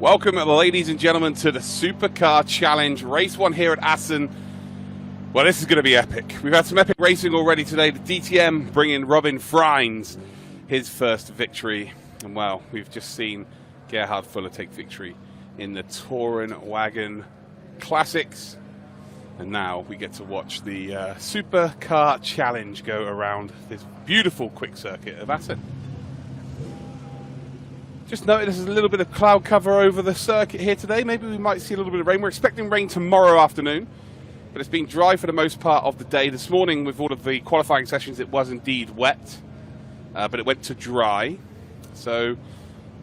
Welcome, ladies and gentlemen, to the Supercar Challenge, race 1 here at Assen. Well, this is going to be epic. We've had some epic racing already today. The DTM bringing Robin Freins his first victory. And, well, we've just seen Gerhard Fuller take victory in the Touring Wagon Classics. And now we get to watch the Supercar Challenge go around this beautiful quick circuit of Assen. Just noted there's a little bit of cloud cover over the circuit here today. Maybe we might see a little bit of rain. We're expecting rain tomorrow afternoon, but it's been dry for the most part of the day. This morning, with all of the qualifying sessions, it was indeed wet, but it went to dry. So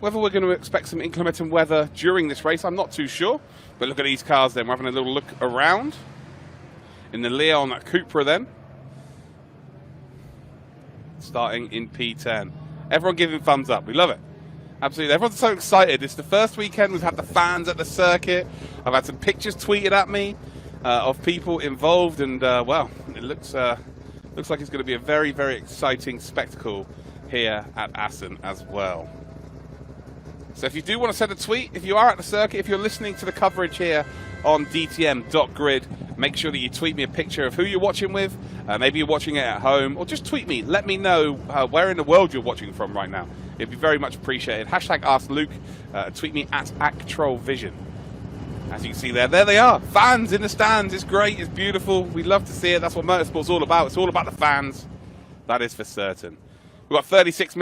whether we're going to expect some inclement weather during this race, I'm not too sure. But look at these cars then. We're having a little look around in the Leon Cupra then. Starting in P10. Everyone giving thumbs up. We love it. Absolutely. Everyone's so excited. It's the first weekend. We've had the fans at the circuit. I've had some pictures tweeted at me of people involved. And, well, it looks like it's going to be a very, very exciting spectacle here at Assen as well. So if you do want to send a tweet, if you are at the circuit, if you're listening to the coverage here on DTM.grid, make sure that you tweet me a picture of who you're watching with. Maybe you're watching it at home, or just tweet me. Let me know where in the world you're watching from right now. It'd be very much appreciated. Hashtag AskLuke. Tweet me at ActroVision. As you can see there they are. Fans in the stands. It's great. It's beautiful. We love to see it. That's what motorsport's all about. It's all about the fans. That is for certain. We've got 36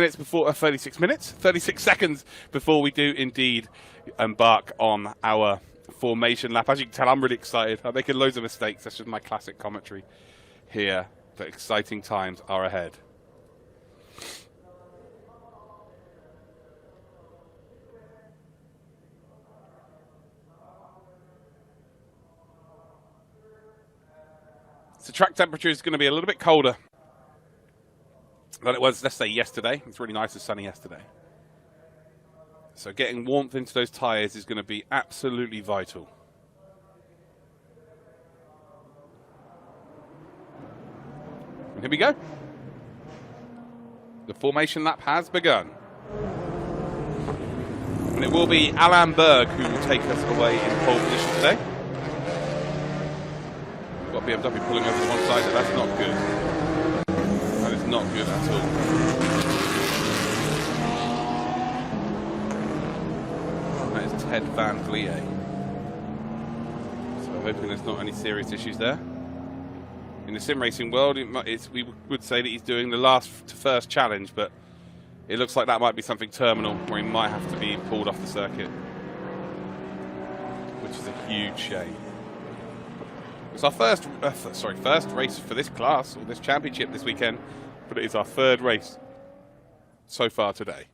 seconds before we do indeed embark on our formation lap. As you can tell, I'm really excited. I'm making loads of mistakes. That's just my classic commentary here. But exciting times are ahead. So track temperature is going to be a little bit colder than it was, let's say, yesterday. It's really nice and sunny yesterday. So getting warmth into those tyres is going to be absolutely vital. And here we go. The formation lap has begun. And it will be Alain Berg who will take us away in pole position today. We've got BMW pulling over to one side, so that's not good. That is not good at all. That is Ted Van Vliet. So I'm hoping there's not any serious issues there. In the sim racing world, we would say that he's doing the last to first challenge, but it looks like that might be something terminal where he might have to be pulled off the circuit, which is a huge shame. It's our first race for this class, or this championship this weekend, but it is our third race so far today.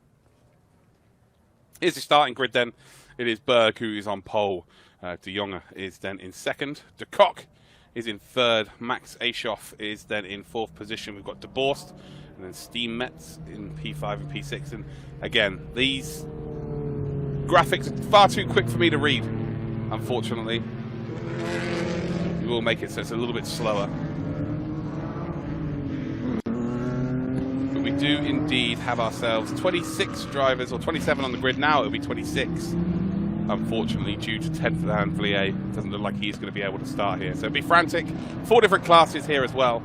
Here's the starting grid then. It is Berg who is on pole. De Jonge is then in second. De Kock is in third. Max Aschoff is then in fourth position. We've got De Borst and then Steam Metz in P5 and P6. And again, these graphics are far too quick for me to read, unfortunately. We will make it so it's a little bit slower. But we do indeed have ourselves 26 drivers, or 27 on the grid now. It'll be 26. Unfortunately, due to Ted Van Vliet, it doesn't look like he's going to be able to start here. So it'll be frantic. 4 different classes here as well.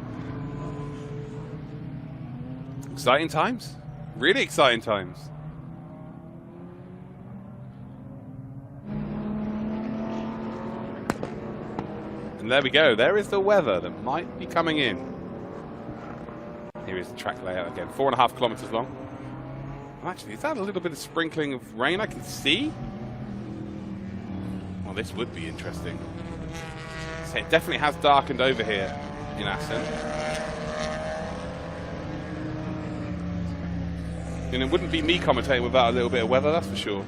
Exciting times. Really exciting times. And there we go. There is the weather that might be coming in. Here is the track layout again. 4.5 kilometers long. Actually, is that a little bit of sprinkling of rain I can see? Well, this would be interesting. So it definitely has darkened over here in Assen. And it wouldn't be me commentating without a little bit of weather, that's for sure.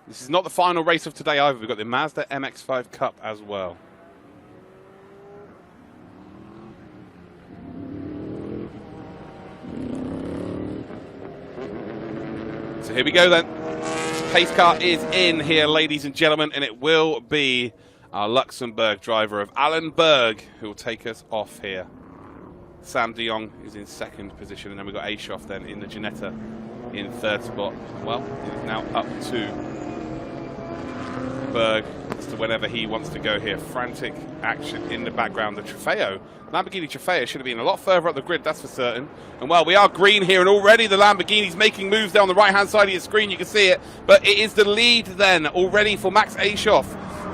This is not the final race of today either. We've got the Mazda Mx-5 Cup as well. So here we go then. Pace car is in here, ladies and gentlemen, and it will be our Luxembourg driver of Alan Berg who will take us off here. Sam de Jong is in second position, and then we've got Ashoff then in the Ginetta in third spot. Well, it is now up to Berg as to whenever he wants to go here. Frantic action in the background. The Trofeo, Lamborghini Trofeo, should have been a lot further up the grid, that's for certain. And well, we are green here, and already the Lamborghini's making moves down the right-hand side of your screen. You can see it, but it is the lead then already for Max Ashoff.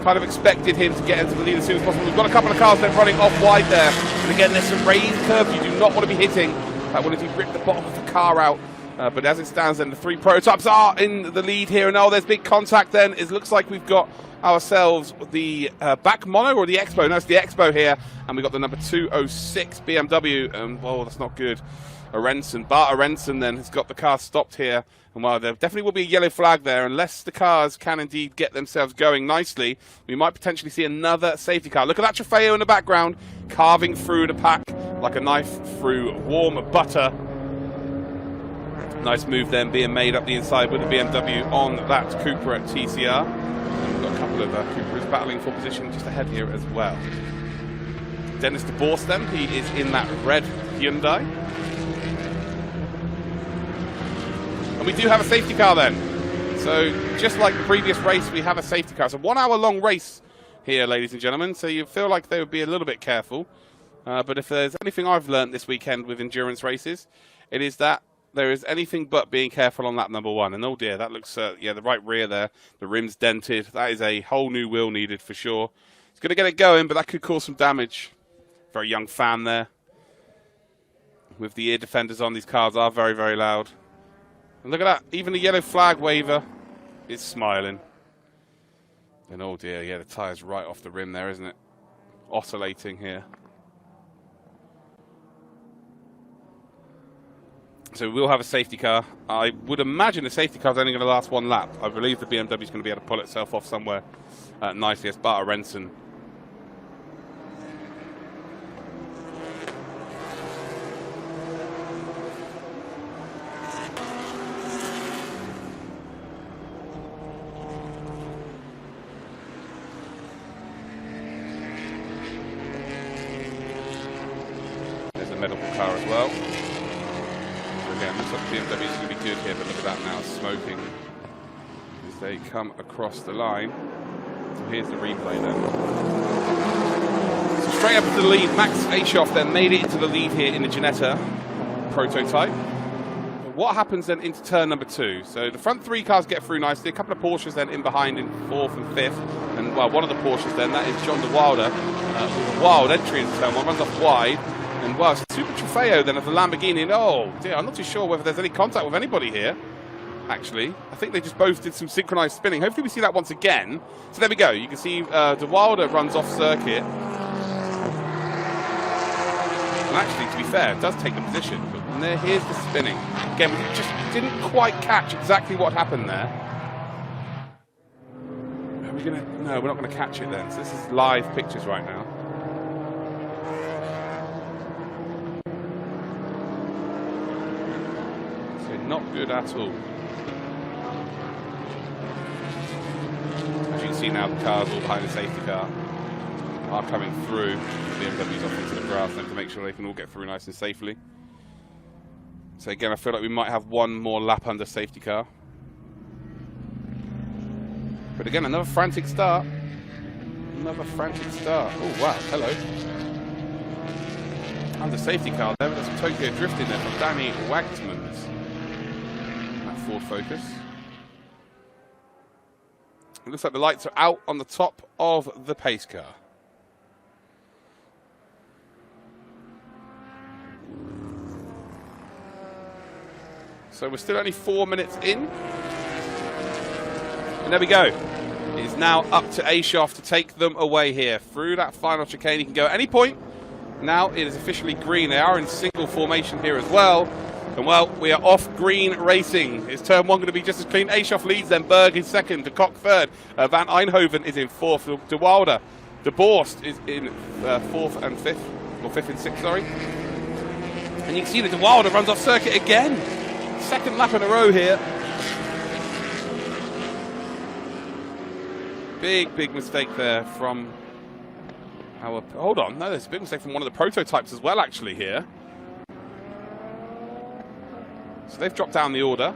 Kind of expected him to get into the lead as soon as possible. We've got a couple of cars then running off wide there. And again, there's some raised curves you do not want to be hitting. That one if you rip the bottom of the car out. But as it stands then, the three prototypes are in the lead here. And oh, there's big contact then. It looks like we've got ourselves the back mono or the Expo. No, it's the Expo here. And we've got the number 206 BMW. Oh, that's not good. Bart Arenson then has got the car stopped here. And while there definitely will be a yellow flag there, unless the cars can indeed get themselves going nicely, we might potentially see another safety car. Look at that Trofeo in the background, carving through the pack like a knife through warm butter. Nice move then being made up the inside with the BMW on that Cupra at TCR. And we've got a couple of Cupras battling for position just ahead here as well. Dennis de Boerst then, he is in that red Hyundai. And we do have a safety car then. So just like the previous race, we have a safety car. It's a 1 hour long race here, ladies and gentlemen. So you feel like they would be a little bit careful. But if there's anything I've learned this weekend with endurance races, it is that there is anything but being careful on lap number 1. And oh dear, that looks, yeah, the right rear there. The rim's dented. That is a whole new wheel needed for sure. It's going to get it going, but that could cause some damage. Very young fan there. With the ear defenders on, these cars are very, very loud. And look at that, even the yellow flag waver is smiling. And oh dear, yeah, the tyre's right off the rim there, isn't it? Oscillating here. So we'll have a safety car. I would imagine the safety car's only going to last 1 lap. I believe the BMW's going to be able to pull itself off somewhere nicely. It's Bart Arenson. Medical car as well. So again, looks like the BMW is going to be good here, but look at that now, smoking as they come across the line. So here's the replay then. So straight up into the lead, Max Ashoff then made it into the lead here in the Ginetta prototype. What happens then into turn number 2? So the front 3 cars get through nicely, a couple of Porsches then in behind in 4th and 5th, and well, one of the Porsches then, that is John de Wilder, with a wild entry into turn 1, runs off wide. And well, it's a Super Trofeo then of the Lamborghini. And oh dear, I'm not too sure whether there's any contact with anybody here, actually. I think they just both did some synchronized spinning. Hopefully we see that once again. So there we go. You can see de Wilder runs off circuit. And actually, to be fair, it does take the position. But here's the spinning. Again, we just didn't quite catch exactly what happened there. Are we going to... No, we're not going to catch it then. So this is live pictures right now. Not good at all. As you can see now, the cars all behind the safety car are coming through. The BMW's off into the grass then to make sure they can all get through nice and safely. So again, I feel like we might have one more lap under safety car. But again, another frantic start. Another frantic start. Oh wow, hello. Under safety car there, there's some Tokyo drifting there from Danny Wagtmans. Ford Focus. It looks like the lights are out on the top of the pace car. So we're still only 4 minutes in. And there we go. It is now up to Ashoff to take them away here. Through that final chicane, he can go at any point. Now it is officially green. They are in single formation here as well. And well, we are off green racing. Is turn 1 going to be just as clean? Ashoff leads, then Berg is second, de Kock third, Van Eindhoven is in 4th, de Wilder, de Boerst is in 4th and 5th, or 5th and 6th, sorry. And you can see that de Wilder runs off circuit again. Second lap in a row here. Big mistake there from our... Hold on, no, there's a big mistake from one of the prototypes as well, actually, here. So they've dropped down the order.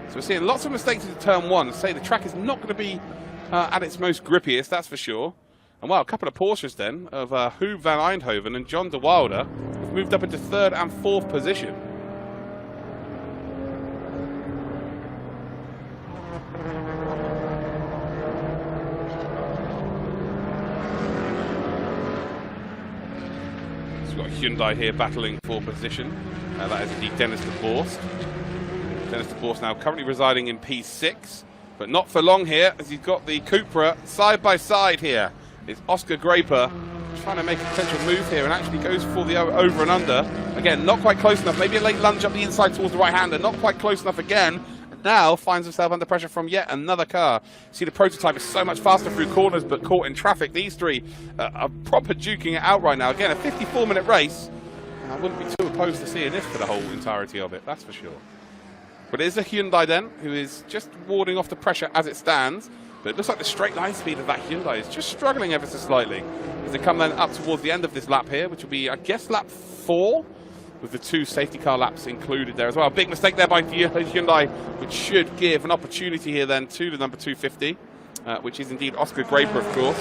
So we're seeing lots of mistakes in turn one. Say the track is not going to be at its most grippiest, that's for sure. And well, a couple of Porsches then of Huub van Eindhoven and John de Wilder have moved up into 3rd and 4th position. So we've got Hyundai here battling for position. That is indeed Dennis de Borst. Dennis de Borst now currently residing in P6, but not for long here, as he's got the Cupra side by side here. It's Oscar Graper trying to make a potential move here and actually goes for the over and under. Again, not quite close enough. Maybe a late lunge up the inside towards the right-hander. Not quite close enough again. And now finds himself under pressure from yet another car. See, the prototype is so much faster through corners, but caught in traffic. These three are proper duking it out right now. Again, a 54-minute race. I wouldn't be too opposed to seeing this for the whole entirety of it, that's for sure. But it is a Hyundai then, who is just warding off the pressure as it stands. But it looks like the straight line speed of that Hyundai is just struggling ever so slightly. As they come then up towards the end of this lap here, which will be, I guess, lap 4, with the 2 safety car laps included there as well. Big mistake there by Hyundai, which should give an opportunity here then to the number 250, which is indeed Oscar Graper, of course.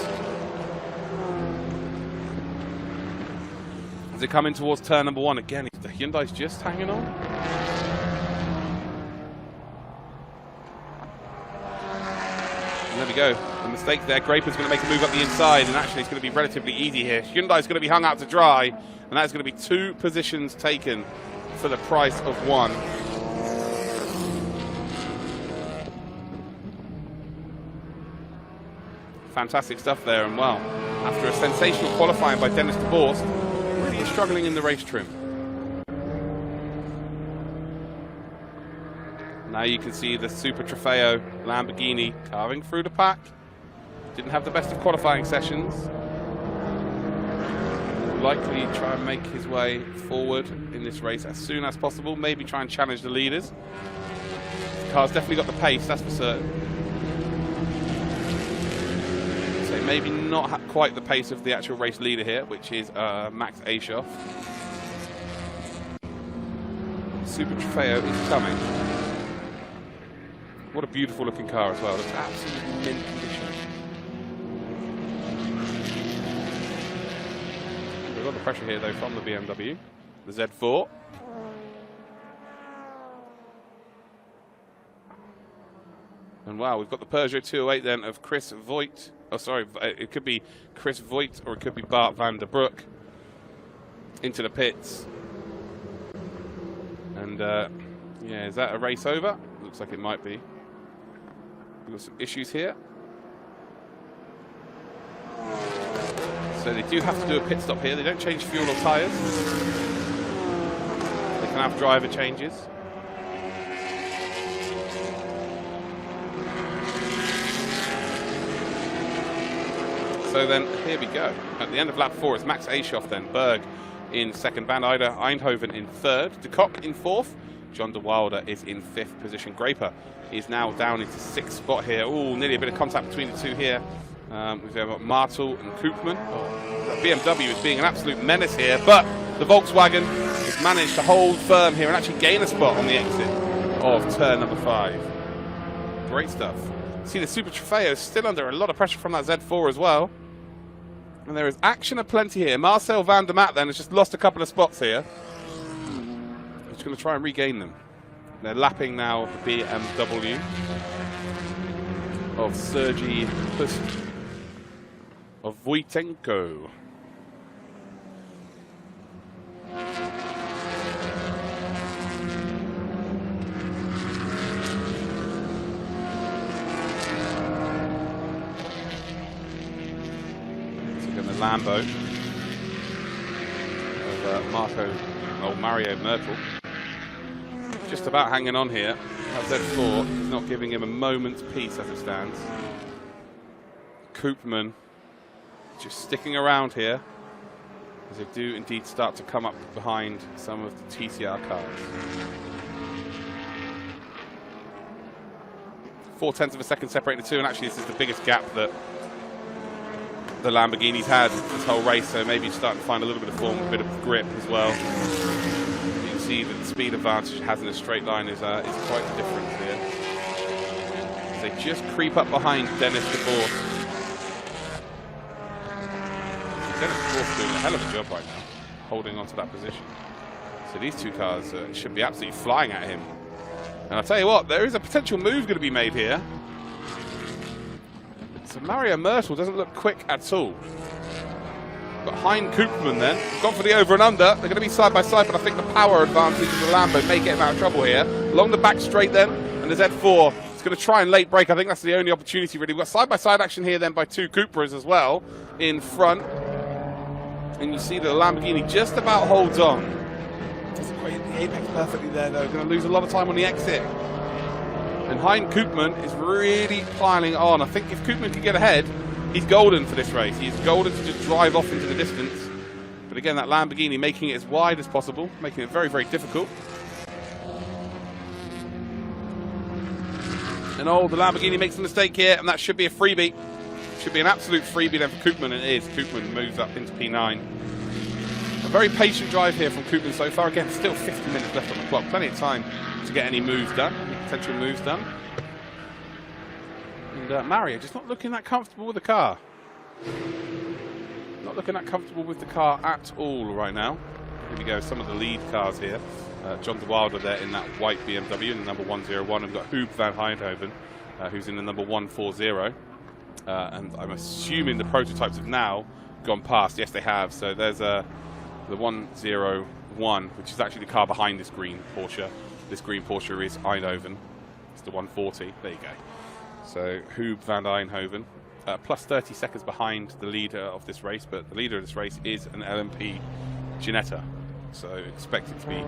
As they come in towards turn number 1, again, the Hyundai's just hanging on. And there we go. The mistake there. Graper's going to make a move up the inside, and actually it's going to be relatively easy here. Hyundai's going to be hung out to dry, and that's going to be 2 positions taken for the price of 1. Fantastic stuff there, and well, after a sensational qualifying by Dennis de Borst, really is struggling in the race trim. Now you can see the Super Trofeo Lamborghini carving through the pack. Didn't have the best of qualifying sessions. Will likely try and make his way forward in this race as soon as possible. Maybe try and challenge the leaders. The car's definitely got the pace, that's for certain. So maybe not quite the pace of the actual race leader here, which is Max Aschoff. Super Trofeo is coming. What a beautiful looking car as well. It's absolutely mint condition. We've got the pressure here though from the BMW, the Z4. And wow, we've got the Peugeot 208 then of Chris Voigt. Oh, sorry, it could be Chris Voigt or it could be Bart van der Broek into the pits. And yeah, is that a race over? Looks like it might be. We've got some issues here. So they do have to do a pit stop here. They don't change fuel or tyres. They can have driver changes. So then, here we go. At the end of lap 4, it's Max Aschoff then. Berg in 2nd, Van Eindhoven in 3rd, De Kock in 4th, John de Wilder is in 5th position. Graper is now down into 6th spot here. Oh, nearly a bit of contact between the two here. We've got Martel and Koopman. The BMW is being an absolute menace here, but the Volkswagen has managed to hold firm here and actually gain a spot on the exit of turn number 5. Great stuff. See, the Super Trofeo is still under a lot of pressure from that Z4 as well. And there is action aplenty here. Marcel van der Maat then has just lost a couple of spots here. He's going to try and regain them. They're lapping now the BMW of Sergei Pust of Wojtenko. Lambo of Mario Merkel. Just about hanging on here. That Z4 is not giving him a moment's peace as it stands. Koopman just sticking around here as they do indeed start to come up behind some of the TCR cars. 4/10 of a second separating the two, and actually this is the biggest gap that the Lamborghini's had this whole race, so maybe you're starting to find a little bit of form, a bit of grip as well. You can see that the speed advantage it has in a straight line is quite different here. As they just creep up behind Dennis DeVos. Dennis DeVos doing a hell of a job right now, holding on to that position. So these two cars should be absolutely flying at him. And I'll tell you what, there is a potential move going to be made here. So Mario Myrtle doesn't look quick at all. But Hein Koopman then, gone for the over and under. They're going to be side by side, but I think the power advantage of the Lambo may get him out of trouble here. Along the back straight then, and the Z4 is going to try and late break. I think that's the only opportunity really. We've got side by side action here then by two Cupras as well in front. And you see that the Lamborghini just about holds on. Doesn't quite hit the apex perfectly there though. Going to lose a lot of time on the exit. And Hein Koopman is really piling on. I think if Koopman can get ahead, he's golden for this race. He's golden to just drive off into the distance. But again, that Lamborghini making it as wide as possible, making it very, very difficult. And oh, the Lamborghini makes a mistake here, and that should be a freebie. Should be an absolute freebie then for Koopman, and it is. Koopman moves up into P9. A very patient drive here from Koopman so far. Again, still 50 minutes left on the clock. Plenty of time to get any moves done, any potential moves done. And Mario just not looking that comfortable with the car. Not looking that comfortable with the car at all right now. Here we go, some of the lead cars here. John de Wilder there in that white BMW in the number 101. And we've got Huub van Eindhoven, who's in the number 140. And I'm assuming the prototypes have now gone past. Yes, they have. So there's the 101, which is actually the car behind this green Porsche. This green Porsche is Eindhoven. It's the 140. There you go. So Huub van Eindhoven, plus 30 seconds behind the leader of this race, but the leader of this race is an LMP Ginetta. So expect it to be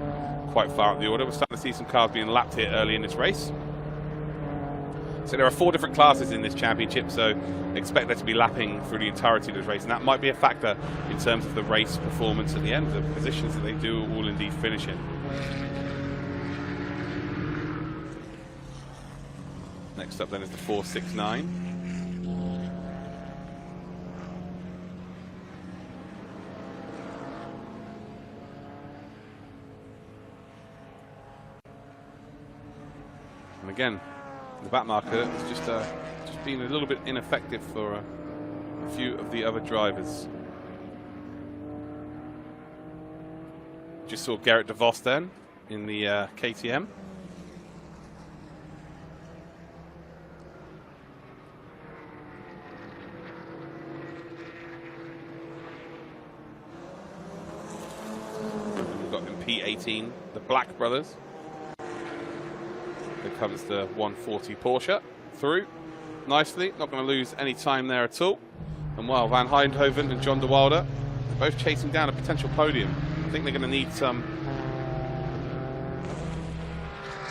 quite far up the order. We're starting to see some cars being lapped here early in this race. So there are 4 different classes in this championship, so expect there to be lapping through the entirety of this race, and that might be a factor in terms of the race performance at the end, the positions that they do all indeed finish in. Next up then is the 469. And again, the back marker has just been a little bit ineffective for a few of the other drivers. Just saw Gerrit de Vos then in the KTM. We've got in P18 the Black brothers. Here comes the 140 Porsche through nicely, not going to lose any time there at all. And while Van Eindhoven and John de Wilder, they're both chasing down a potential podium. I think they're going to need some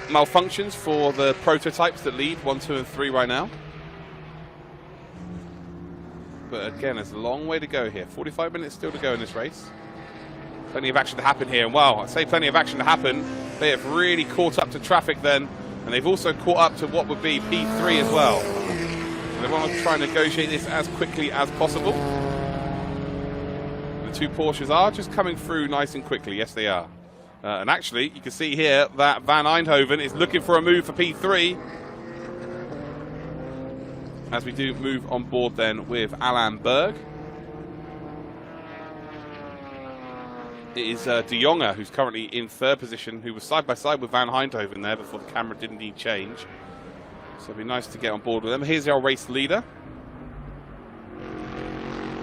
malfunctions for the prototypes that lead 1, 2, and 3 right now. But again, there's a long way to go here. 45 minutes still to go in this race. Plenty of action to happen here. And wow, I say plenty of action to happen. They have really caught up to traffic then. And they've also caught up to what would be P3 as well. So they want to try and negotiate this as quickly as possible. The 2 Porsches are just coming through nice and quickly. Yes, they are. And actually, you can see here that Van Eindhoven is looking for a move for P3. As we do move on board then with Alain Berg. It is De Jonge, who's currently in 3rd position, who was side by side with Van Eindhoven there before the camera didn't need change. So it'd be nice to get on board with them. Here's our race leader.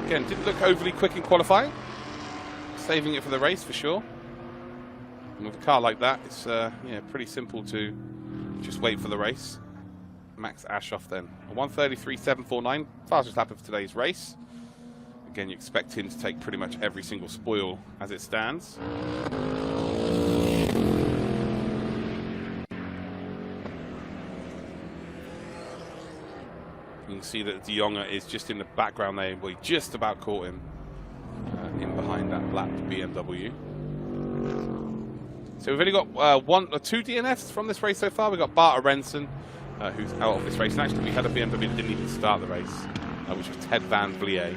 Again, didn't look overly quick in qualifying. Saving it for the race for sure. And with a car like that, it's yeah, pretty simple to just wait for the race. Max Ashoff then. A 1:33.749, fastest lap of today's race. Again, you expect him to take pretty much every single spoil as it stands. You can see that De Jonge is just in the background there. We just about caught him in behind that black BMW. So we've only got 2 DNFs from this race so far. We've got Bart Aronson who's out of this race. And actually, we had a BMW that didn't even start the race, which was Ted Van Vliet.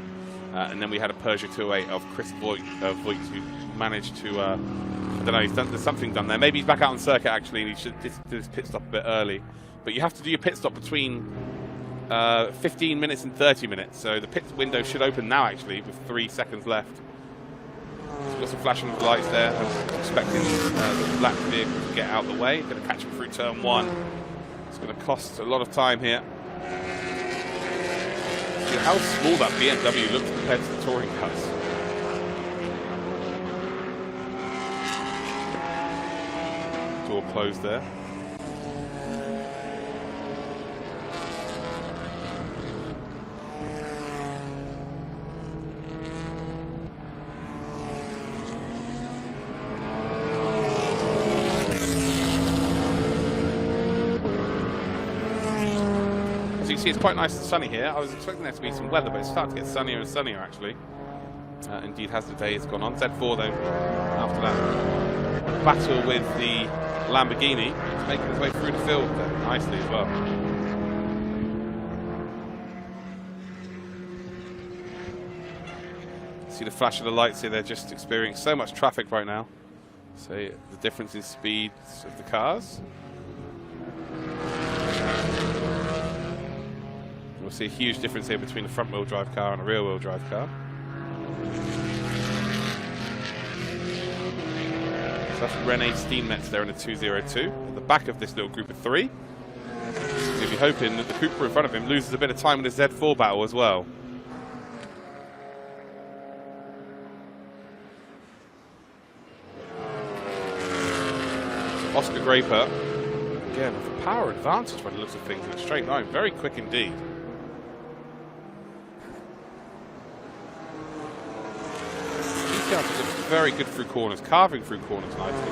And then we had a Peugeot 208 of Chris Voigt, who managed to, I don't know, there's something done there. Maybe he's back out on circuit, actually, and he should do his pit stop a bit early. But you have to do your pit stop between 15 minutes and 30 minutes. So the pit window should open now, actually, with 3 seconds left. So we've got some flashing of lights there. I was expecting the black vehicle to get out of the way. Going to catch him through turn 1. It's going to cost a lot of time here. See how small that BMW looks compared to the touring cars. Door closed there. You see, it's quite nice and sunny here. I was expecting there to be some weather, but it's starting to get sunnier and sunnier, actually. Indeed, as the day has gone on. Z4, though, after that battle with the Lamborghini, is making his way through the field nicely as well. See the flash of the lights here. They're just experiencing so much traffic right now. So the difference in speeds of the cars. We'll see a huge difference here between a front-wheel drive car and a rear-wheel drive car. So that's René Steenmetz there in a 202. At the back of this little group of 3. So you'll be hoping that the Cooper in front of him loses a bit of time in the Z4 battle as well. So Oscar Graper, again, with a power advantage by the looks of things in a straight line. Very quick indeed. Very good through corners, carving through corners nicely.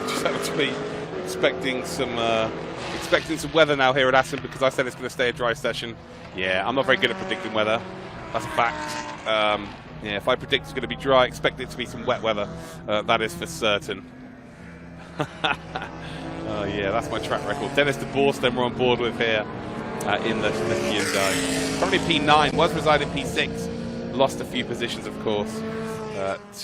Just had a tweet expecting some weather now here at Assen because I said it's going to stay a dry session. Yeah, I'm not very good at predicting weather. That's a fact. Yeah, if I predict it's going to be dry, expect it to be some wet weather. That is for certain. Oh yeah, that's my track record. Dennis de Boer, then we're on board with here in the Hyundai. Currently P9, was residing P6. Lost a few positions, of course,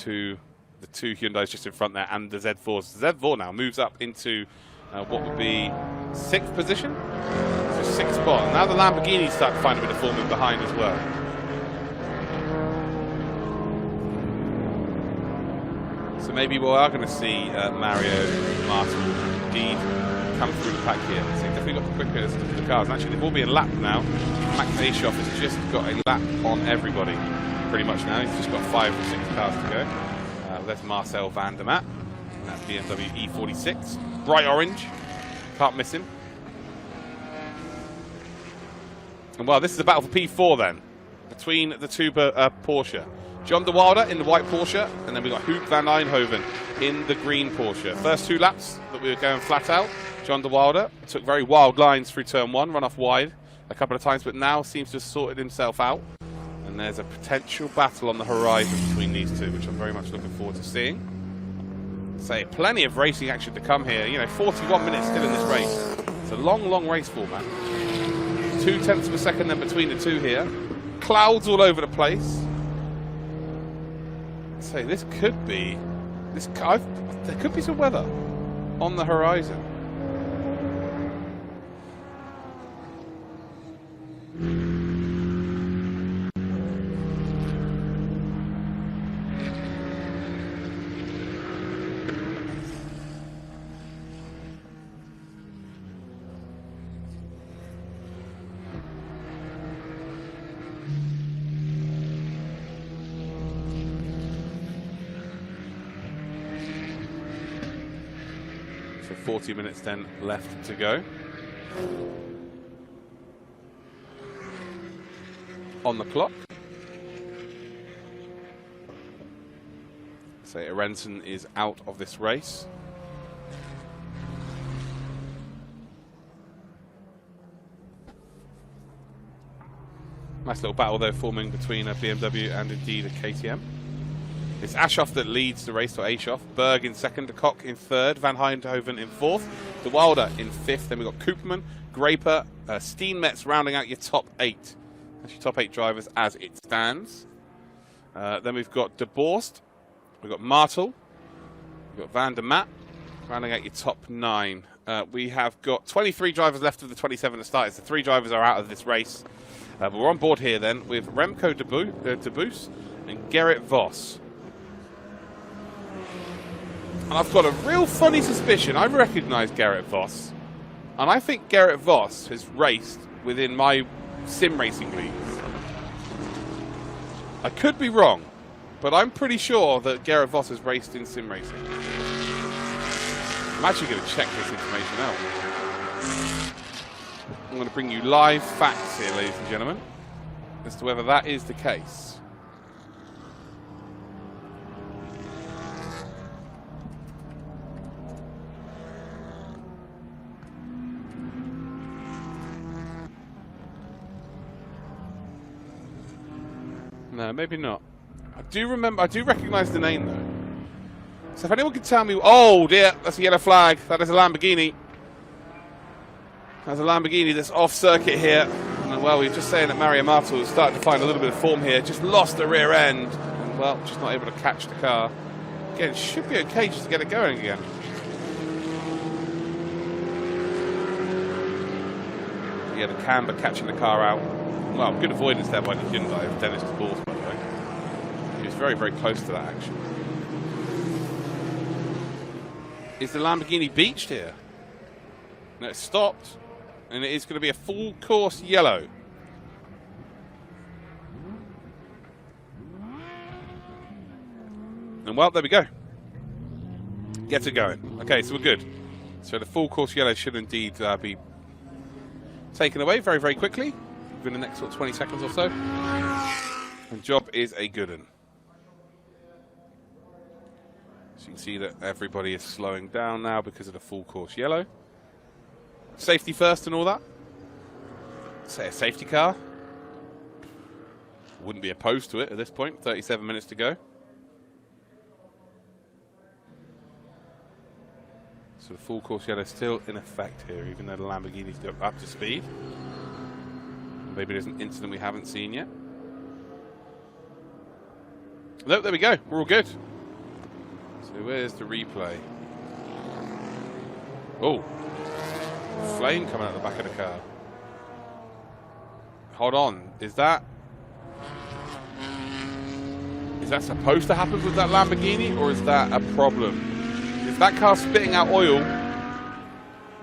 to the 2 Hyundais just in front there and the Z4s. The Z4 now moves up into what would be 6th position? So 6th spot. Now the Lamborghinis start to find a bit of form in behind as well. So maybe we are going to see Mario Martin indeed come through the pack here. So he's definitely got the quickest of the cars. And actually, they've all been lapped now. Max Ashoff has just got a lap on everybody, pretty much now. He's just got 5 or 6 cars to go. There's Marcel van der Maat, that BMW E46. Bright orange. Can't miss him. And well, this is a battle for P4 then, between the 2 Porsche. John de Wilder in the white Porsche, and then we've got Huub van Eindhoven in the green Porsche. First 2 laps that we were going flat out. John de Wilder took very wild lines through turn 1, run off wide a couple of times, but now seems to have sorted himself out. And there's a potential battle on the horizon between these 2, which I'm very much looking forward to seeing. So plenty of racing action to come here. You know, 41 minutes still in this race. It's a long, long race format. 0.2 of a second then between the 2 here. Clouds all over the place. So this could be, there could be some weather on the horizon. So 40 minutes then left to go. On the clock. So Arenson is out of this race. Nice little battle though forming between a BMW and indeed a KTM. It's Aschoff that leads the race, to Aschoff. Berg in second, De Kock in third, Van Heinhoven in fourth, De Wilder in fifth. Then we've got Koopman, Graper, Steenmetz rounding out your top 8. That's your top 8 drivers as it stands. Then we've got De Borst, we've got Martel, we've got Van der Maat, rounding out your top 9. We have got 23 drivers left of the 27 that started, so 3 drivers are out of this race. But we're on board here then with Remco de Boos and Gerrit Vos. And I've got a real funny suspicion. I recognise Gerrit Vos. And I think Gerrit Vos has raced within my sim racing leagues. I could be wrong, but I'm pretty sure that Gerrit Vos has raced in sim racing. I'm actually going to check this information out. I'm going to bring you live facts here, ladies and gentlemen, as to whether that is the case. No, maybe not. I do recognise the name though. So if anyone can tell me, oh dear, that's a yellow flag. That is a Lamborghini. There's a Lamborghini that's off circuit here. And well, we were just saying that Mario Martel is starting to find a little bit of form here. Just lost the rear end. And well, just not able to catch the car. Again, should be okay just to get it going again. Yeah, the camber catching the car out. Well, good avoidance there by the Hyundai of Dennis de Boers, by the way. He was very, very close to that action. Is the Lamborghini beached here? No, it's stopped. And it is going to be a full course yellow. And well, there we go. Gets it going. Okay, so we're good. So the full course yellow should indeed be taken away very, very quickly. Within the next sort of 20 seconds or so. And job is a good one. So you can see that everybody is slowing down now because of the full course yellow. Safety first and all that. Say a safety car. Wouldn't be opposed to it at this point. 37 minutes to go. So the full course yellow is still in effect here, even though the Lamborghini's up to speed. Maybe there's an incident we haven't seen yet. Nope, there we go. We're all good. So where's the replay? Oh. Flame coming out the back of the car. Hold on. Is that supposed to happen with that Lamborghini, or is that a problem? If that car's spitting out oil,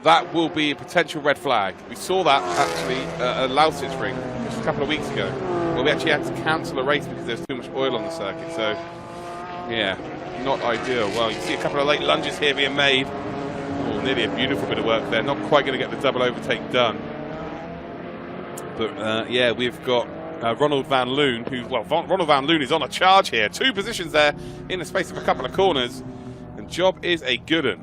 that will be a potential red flag. We saw that actually at Lausitz Ring just a couple of weeks ago, where we actually had to cancel a race because there's too much oil on the circuit. So, yeah, not ideal. Well, you see a couple of late lunges here being made. Oh, nearly a beautiful bit of work there. Not quite going to get the double overtake done. But, yeah, we've got Ronald van Loon, Ronald van Loon is on a charge here. 2 positions there in the space of a couple of corners. And job is a good one.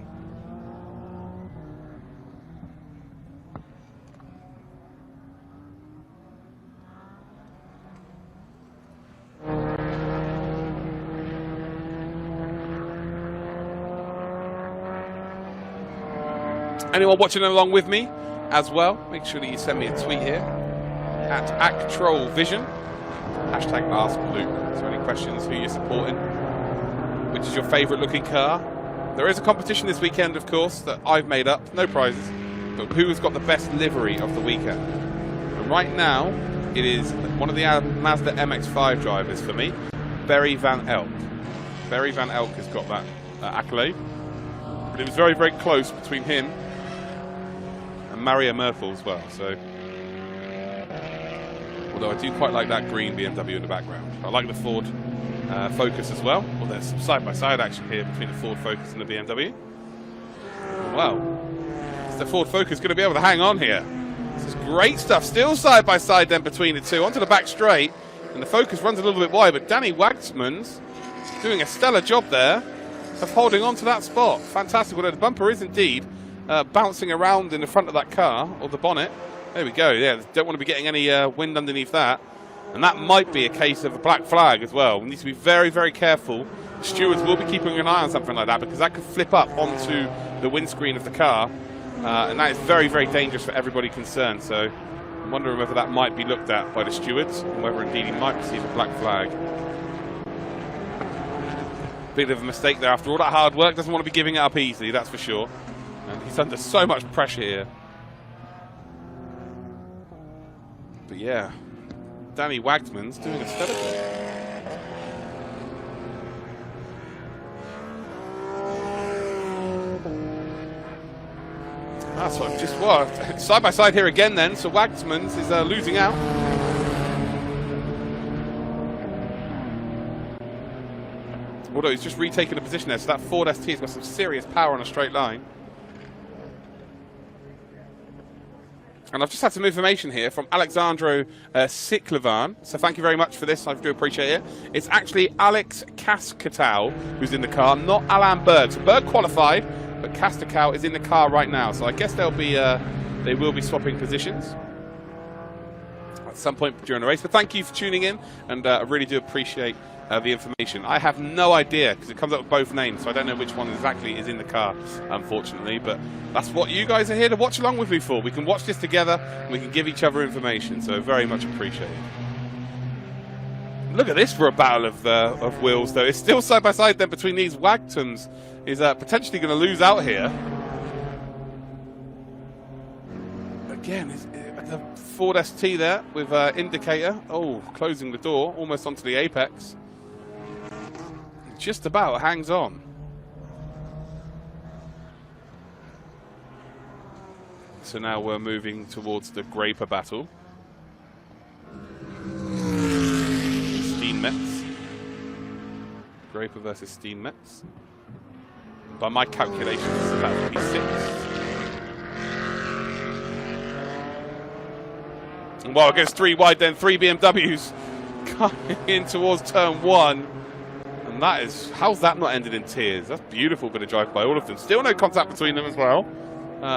Anyone watching along with me as well, make sure that you send me a tweet here at AcTrollVision. Hashtag Ask Luke. Is there any questions? Who you're supporting? Which is your favourite looking car? There is a competition this weekend, of course, that I've made up. No prizes. But who has got the best livery of the weekend? And right now, it is one of the Mazda Mx-5 drivers for me, Barry Van Elk. Barry Van Elk has got that accolade. But it was very, very close between him and Mario Murphy as well. So, although I do quite like that green BMW in the background. I like the Ford Focus as well. Well, there's some side-by-side action here between the Ford Focus and the BMW. Wow. Is the Ford Focus going to be able to hang on here? This is great stuff. Still side-by-side then between the two. Onto the back straight. And the Focus runs a little bit wide, but Danny Wagsman's doing a stellar job there of holding on to that spot. Fantastic. Although the bumper is indeed bouncing around in the front of that car, or the bonnet. There we go. Yeah, don't want to be getting any wind underneath that. And that might be a case of a black flag as well. We need to be very, very careful. Stewards will be keeping an eye on something like that because that could flip up onto the windscreen of the car. And that is very, very dangerous for everybody concerned. So I'm wondering whether that might be looked at by the stewards and whether indeed he might receive a black flag. Bit of a mistake there after all that hard work. Doesn't want to be giving it up easily, that's for sure. And he's under so much pressure here. But yeah, Danny Wagtman's doing a stellar job. That's what just what side by side here again then. So Wagtman's is losing out. Although he's just retaken a position there, so that Ford ST has got some serious power on a straight line. And I've just had some information here from Alexandro Siklevan. So thank you very much for this. I do appreciate it. It's actually Alex Kaskatow who's in the car, not Alan Berg. So Berg qualified, but Kaskatow is in the car right now. So I guess they will be swapping positions at some point during the race. But thank you for tuning in, and I really do appreciate the information. I have no idea because it comes up with both names, so I don't know which one exactly is in the car, unfortunately. But that's what you guys are here to watch along with me for. We can watch this together and we can give each other information, so very much appreciated. Look at this for a battle of wheels, though. It's still side by side then between these. Wagtums is potentially going to lose out here. Again, the Ford ST there with indicator. Oh, closing the door almost onto the apex. Just about hangs on. So now we're moving towards the Graper battle. Steenmetz. Graper versus Steenmetz. By my calculations, it's about to be 6. And well, it goes 3 wide then, 3 BMWs coming in towards turn 1. And that is, how's that not ended in tears? That's beautiful bit of drive by all of them. Still no contact between them as well,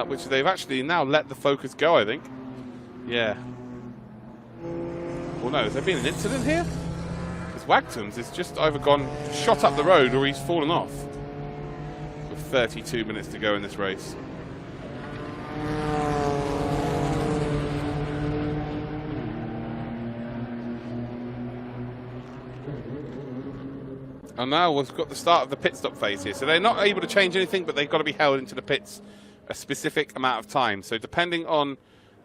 which they've actually now let the Focus go, I think. Yeah. Well, no, has there been an incident here? Because Wagtums has just either shot up the road or he's fallen off. With 32 minutes to go in this race. And now we've got the start of the pit stop phase here. So they're not able to change anything, but they've got to be held into the pits a specific amount of time. So depending on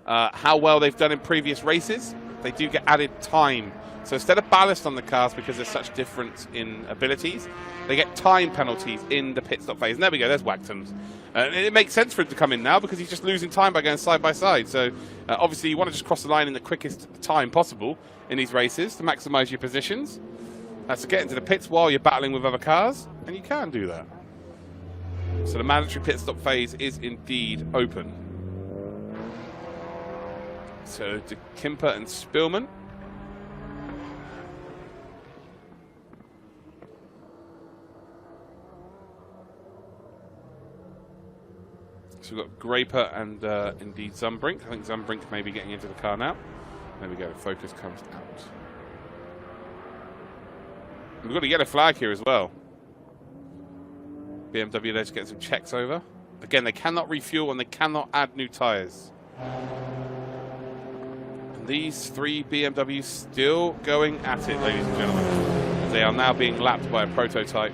how well they've done in previous races, they do get added time. So instead of ballast on the cars, because there's such difference in abilities, they get time penalties in the pit stop phase. And there we go, there's Wagtums. It makes sense for him to come in now because he's just losing time by going side by side. So obviously you want to just cross the line in the quickest time possible in these races to maximize your positions. That's to get into the pits while you're battling with other cars, and you can do that. So the mandatory pit stop phase is indeed open. So to Kimper and Spillman. So we've got Graper and indeed Zumbrink. I think Zumbrink may be getting into the car now. There we go, Focus comes out. We've got a yellow flag here as well. BMW there to get some checks over. Again, they cannot refuel and they cannot add new tyres. And these 3 BMWs still going at it, ladies and gentlemen. They are now being lapped by a prototype.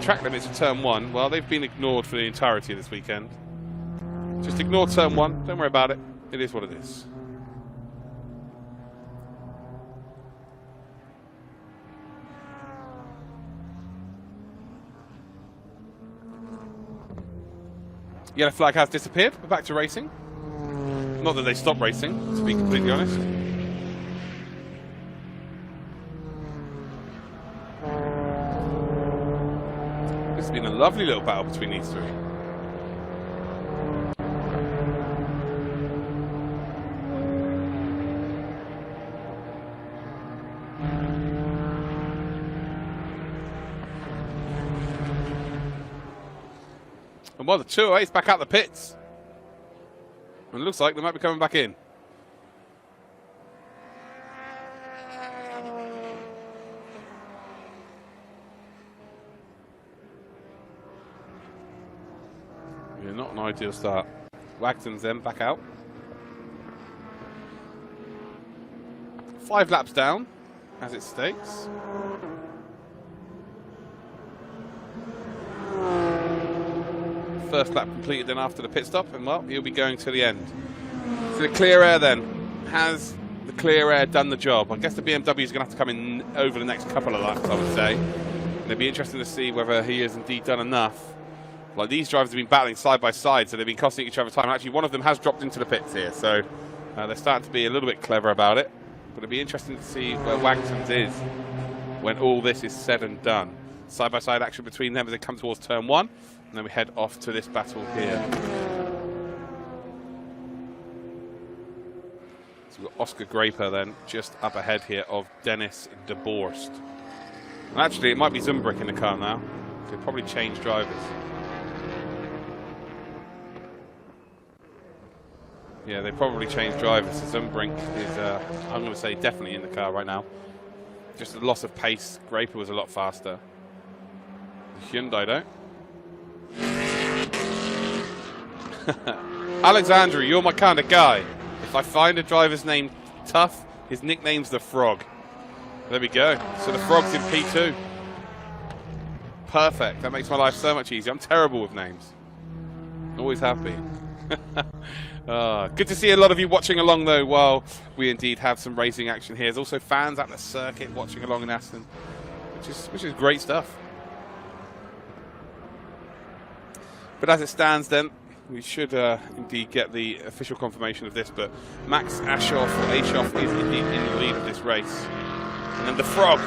Track limits at turn 1, well, they've been ignored for the entirety of this weekend. Just ignore turn 1, don't worry about it. It is what it is. Yellow flag has disappeared. We're back to racing. Not that they stopped racing, to be completely honest. It's been a lovely little battle between these 3. And while the 208's back out the pits. And it looks like they might be coming back in. Yeah, not an ideal start. Wagton's then back out. 5 laps down, as it states. First lap completed then after the pit stop, and well, he'll be going to the end. So the clear air then. Has the clear air done the job? I guess the BMW is going to have to come in over the next couple of laps, I would say. And it'll be interesting to see whether he has indeed done enough. Like, these drivers have been battling side by side, so they've been costing each other time. And actually, one of them has dropped into the pits here, so they're starting to be a little bit clever about it. But it'll be interesting to see where Wagton's is when all this is said and done. Side-by-side action between them as they come towards turn 1. And then we head off to this battle here. So we've got Oscar Graper then just up ahead here of Dennis de Borst. And actually, it might be Zumbrich in the car now. They'll probably change drivers. Yeah, they probably changed drivers. So Zumbrink is, I'm going to say, definitely in the car right now. Just a loss of pace. Graper was a lot faster. The Hyundai, though. Alexandru, you're my kind of guy. If I find a driver's name tough, his nickname's the Frog. There we go. So the Frog's in P2. Perfect. That makes my life so much easier. I'm terrible with names. Always have been. Good to see a lot of you watching along, though, while we indeed have some racing action here. There's also fans at the circuit watching along in Assen, which is great stuff. But as it stands, then, we should indeed get the official confirmation of this. But Max Aschoff, or Aschoff, is indeed in the lead of this race. And then the Frog.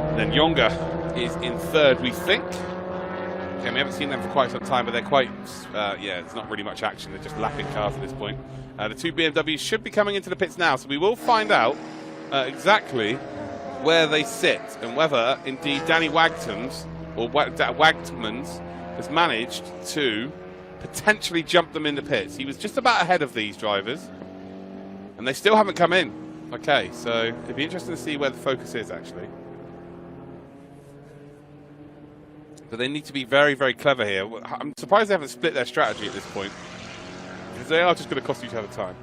And then Jonga is in third, we think. Okay, we haven't seen them for quite some time, but they're quite, yeah, there's not really much action. They're just lapping cars at this point. The 2 BMWs should be coming into the pits now, so we will find out exactly where they sit and whether indeed Danny Wagtmans or Wagtmans has managed to potentially jump them in the pits. He was just about ahead of these drivers, and they still haven't come in. Okay, so it'd be interesting to see where the focus is, actually. But they need to be very, very clever here. I'm surprised they haven't split their strategy at this point, because they are just going to cost each other time.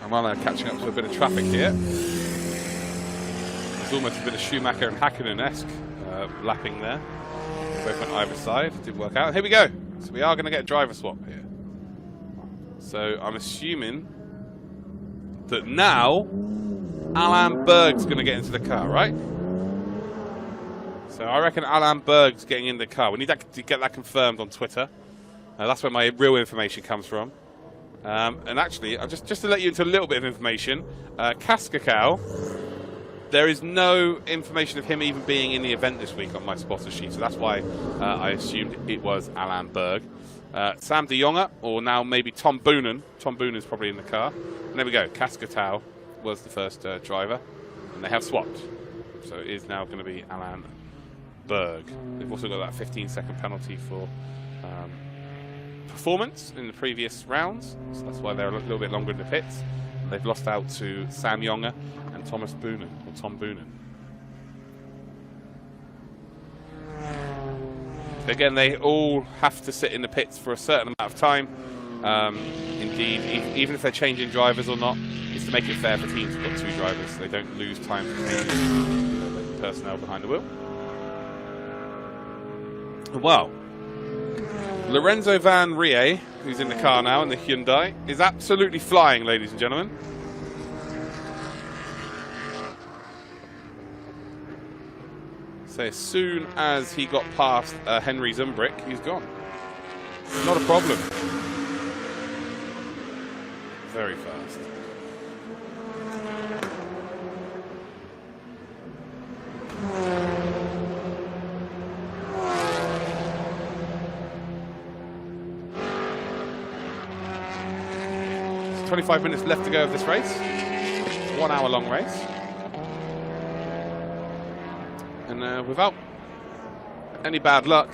I'm on catching up to a bit of traffic here. There's almost a bit of Schumacher and Hakkinen-esque lapping there. Both on either side. Did work out. Here we go. So we are going to get a driver swap here. So I'm assuming that now Alain Berg's going to get into the car, right? So I reckon Alain Berg's getting in the car. We need to get that confirmed on Twitter. That's where my real information comes from. And actually, just to let you into a little bit of information, Cascacao, there is no information of him even being in the event this week on my spotter sheet, so that's why I assumed it was Alain Berg. Sam de Jonge, or now maybe Tom Boonen. Tom Boonen's probably in the car. And there we go, Cascacao was the first driver, and they have swapped. So it is now going to be Alain Berg. They've also got that 15-second penalty for performance in the previous rounds, so that's why they're a little bit longer in the pits. They've lost out to Sam Jonge and Thomas Boonen, or Tom Boonen. Again, they all have to sit in the pits for a certain amount of time. Indeed, even if they're changing drivers or not, it's to make it fair for teams who've got 2 drivers, so they don't lose time for changing personnel behind the wheel. Well, Lorenzo Van Rie, who's in the car now in the Hyundai, is absolutely flying, ladies and gentlemen. So as soon as he got past Henry Zumbrich, he's gone. Not a problem. Very fast. 25 minutes left to go of this race. 1 hour long race. And without any bad luck,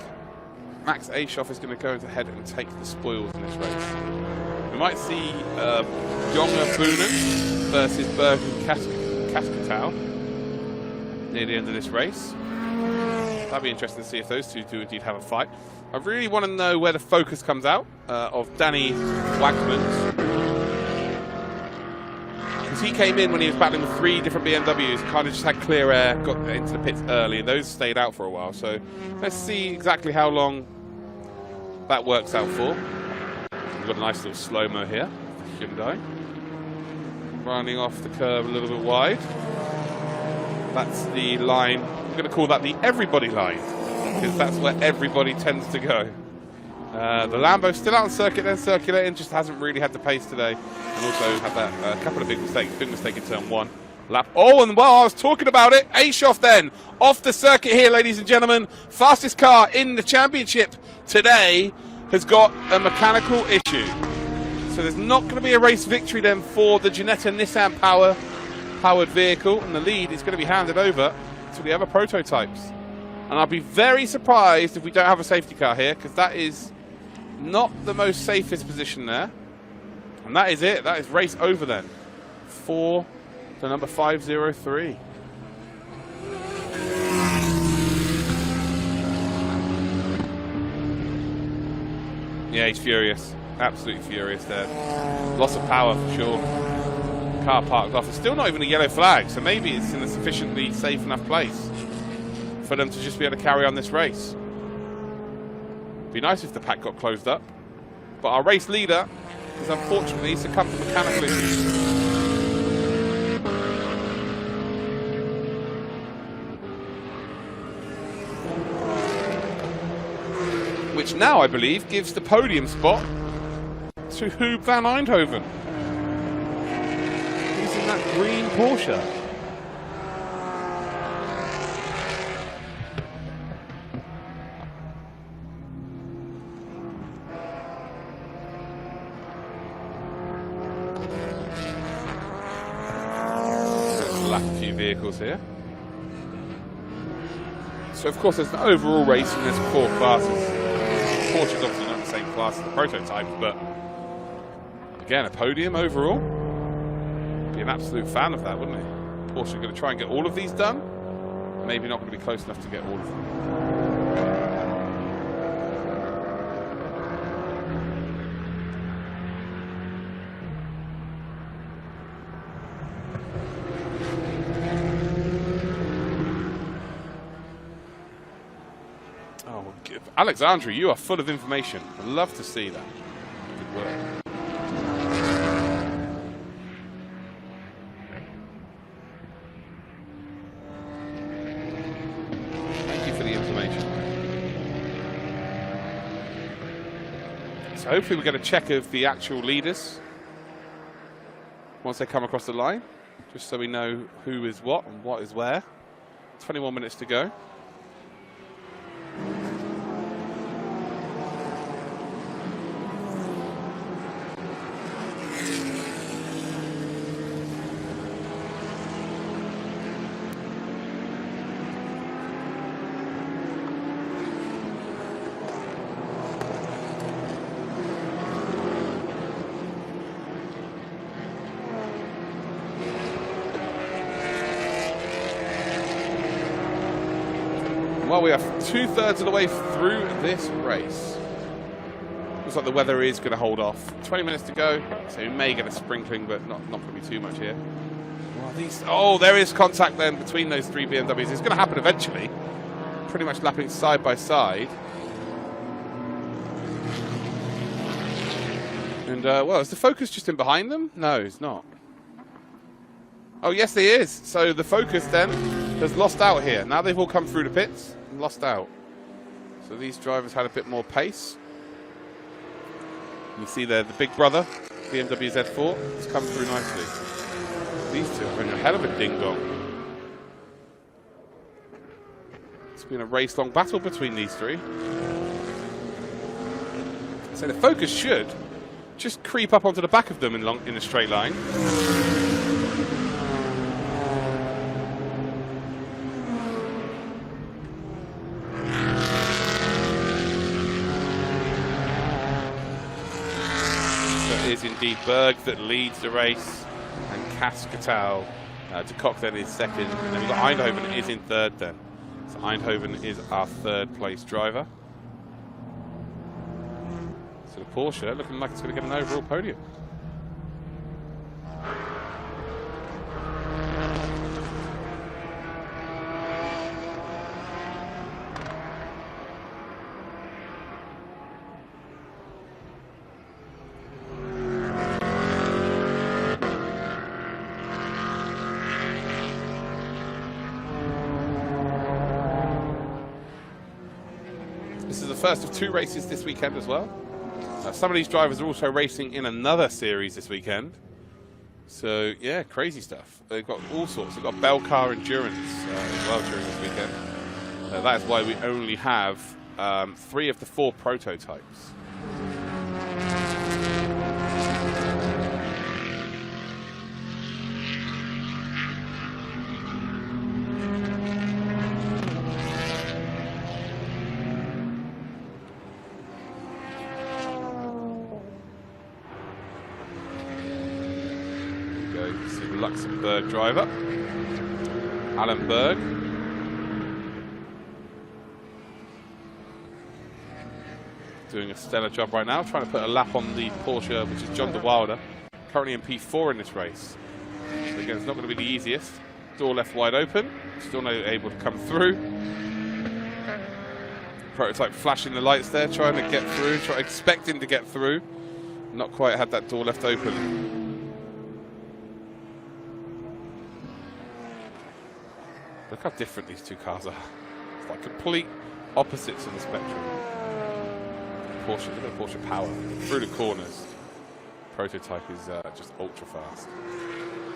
Max Ashoff is going to go ahead and take the spoils in this race. We might see Jonga Boonen versus Bergen Kaskatow near the end of this race. That'd be interesting to see if those two do indeed have a fight. I really want to know where the focus comes out of Danny Wagmans. Because he came in when he was battling with 3 different BMWs, kind of just had clear air, got into the pits early, and those stayed out for a while. So let's see exactly how long that works out for. We've got a nice little slow-mo here, Hyundai. Running off the curve a little bit wide. That's the line. I'm going to call that the everybody line, because that's where everybody tends to go. The Lambo's still out on circuit, then circulating, just hasn't really had the pace today. And also had that couple of big mistakes. Big mistake in turn 1. Lap. Oh, and while I was talking about it, Ashoff then off the circuit here, ladies and gentlemen. Fastest car in the championship today has got a mechanical issue. So there's not going to be a race victory then for the Ginetta Nissan powered vehicle, and the lead is going to be handed over to the other prototypes. And I'll be very surprised if we don't have a safety car here, because that is not the most safest position there. And that is it. That is race over then for the number 503. Yeah, he's furious. Absolutely furious there. Loss of power for sure. Car parked off. It's still not even a yellow flag, so maybe it's in a sufficiently safe enough place for them to just be able to carry on this race. Be nice if the pack got closed up. But our race leader has unfortunately succumbed to mechanical issues. Which now, I believe, gives the podium spot to Huub van Eindhoven. He's in that green Porsche. Lap a few vehicles here. So, of course, there's an overall race and there's 4 classes. Porsche's obviously not the same class as the prototypes, but again, a podium overall. Be an absolute fan of that, wouldn't he? Porsche are going to try and get all of these done. Maybe not going to be close enough to get all of them. Alexandra, you are full of information. I'd love to see that. Good work. Thank you for the information. So hopefully we get a check of the actual leaders once they come across the line, just so we know who is what and what is where. 21 minutes to go. Well, we are 2/3 of the way through this race. Looks like the weather is going to hold off. 20 minutes to go, so we may get a sprinkling, but not going to be too much here. Oh, there is contact then between those 3 BMWs. It's going to happen eventually. Pretty much lapping side by side. And, well, is the Focus just in behind them? No, it's not. Oh, yes, he is. So the Focus then has lost out here. Now they've all come through the pits and lost out. So these drivers had a bit more pace. You see there the big brother, BMW Z4, has come through nicely. These two are in a hell of a ding-dong. It's been a race-long battle between these 3. So the Focus should just creep up onto the back of them in a straight line. So it is indeed Berg that leads the race, and Cascatau de Kock then is second, and then we've got Eindhoven is in third then. So Eindhoven is our third place driver. So the Porsche looking like it's going to get an overall podium. This is the first of 2 races this weekend as well. Some of these drivers are also racing in another series this weekend. So, yeah, crazy stuff. They've got all sorts. They've got Belcar Endurance as well during this weekend. That is why we only have 3 of the 4 prototypes. Luxembourg driver, Alan Berg. Doing a stellar job right now, trying to put a lap on the Porsche, which is John de Wilder, currently in P4 in this race. So again, it's not going to be the easiest. Door left wide open, still not able to come through. Prototype flashing the lights there, trying to get through, expecting to get through. Not quite had that door left open. Look how different these 2 cars are. It's like complete opposites of the spectrum. Porsche, look at the Porsche power. Through the corners. Prototype is just ultra fast.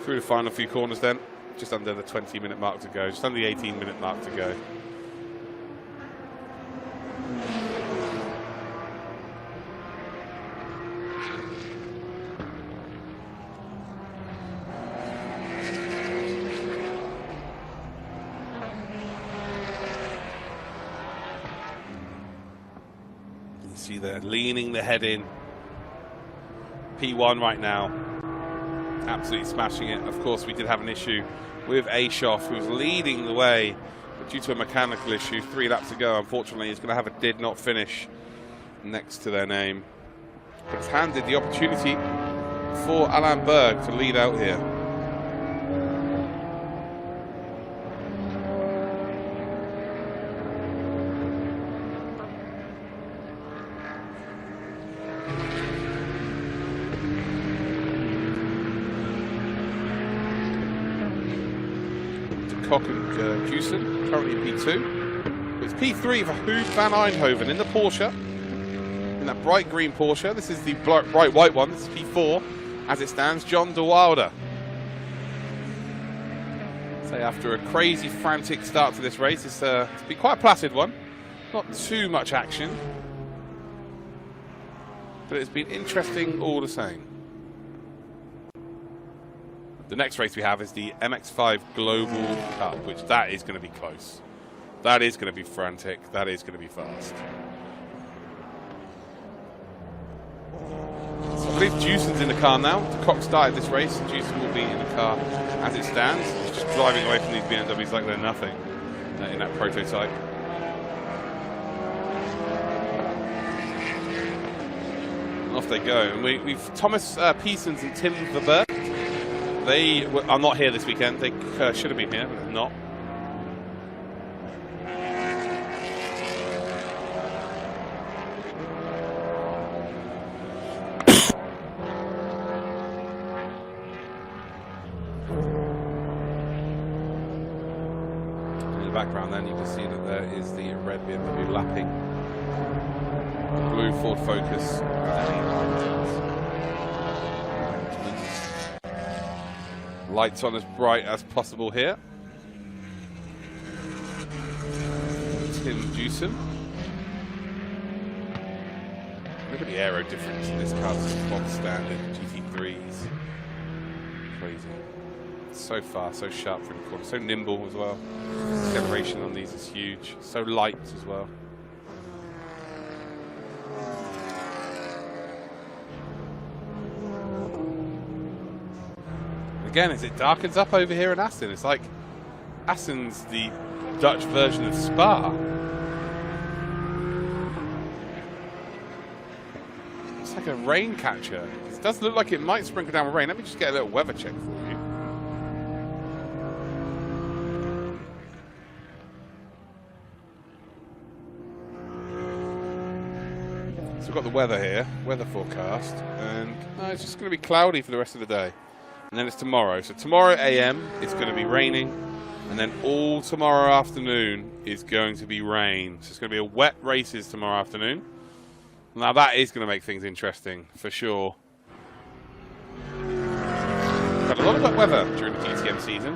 Through the final few corners then. Just under the 20-minute mark to go. Just under the 18-minute mark to go. See they're leaning the head in. P1 right now. Absolutely smashing it. Of course, we did have an issue with Ashoff, who was leading the way, but due to a mechanical issue, 3 laps to go, unfortunately, he's going to have a did not finish next to their name. But it's handed the opportunity for Alan Berg to lead out here. Koch and Jusen, currently in P2. It's P3 for Huub van Eindhoven in the Porsche, in that bright green Porsche. This is the bright white one. This is P4 as it stands. John de Wilder. So after a crazy, frantic start to this race, it's been quite a placid one. Not too much action, but it's been interesting all the same. The next race we have is the Mx-5 Global Cup, which that is going to be close. That is going to be frantic. That is going to be fast. So I believe Jusen's in the car now. De Kock started this race. Jusen will be in the car as it stands. He's just driving away from these BMWs like they're nothing in that prototype. And off they go. And we've Thomas Piesens and Tim Verbeek. They are not here this weekend. They should have been here, but they're not. In the background then you can see that there is the red BMW lapping the blue Ford Focus. Lights on as bright as possible here. Tim Jusen. Look at the aero difference in this car to bog standard GT3s. Crazy. So fast, so sharp through the corner, so nimble as well. Acceleration on these is huge. So light as well. Again, as it darkens up over here in Assen, it's like Assen's the Dutch version of Spa. It's like a rain catcher. It does look like it might sprinkle down with rain. Let me just get a little weather check for you. So we've got the weather here, weather forecast, and it's just going to be cloudy for the rest of the day. And then it's tomorrow. So tomorrow AM it's going to be raining, and then all tomorrow afternoon is going to be rain. So it's going to be a wet races tomorrow afternoon. Now that is going to make things interesting for sure. We've had a lot of wet weather during the DTM season.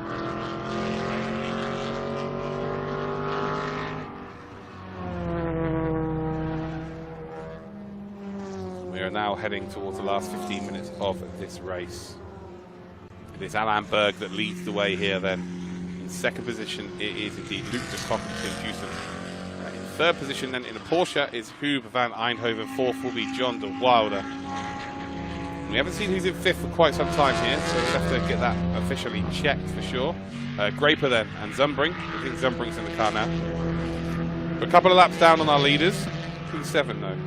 We are now heading towards the last 15 minutes of this race. It is Alain Berg that leads the way here then. In second position, it is indeed Luc de Kock and Tim Houston. In third position then in a Porsche is Huub van Eindhoven. Fourth will be John de Wilder. We haven't seen who's in fifth for quite some time here, so we'll have to get that officially checked for sure. Graper then and Zumbrink. I think Zumbrink's in the car now. We're a couple of laps down on our leaders. P7 though.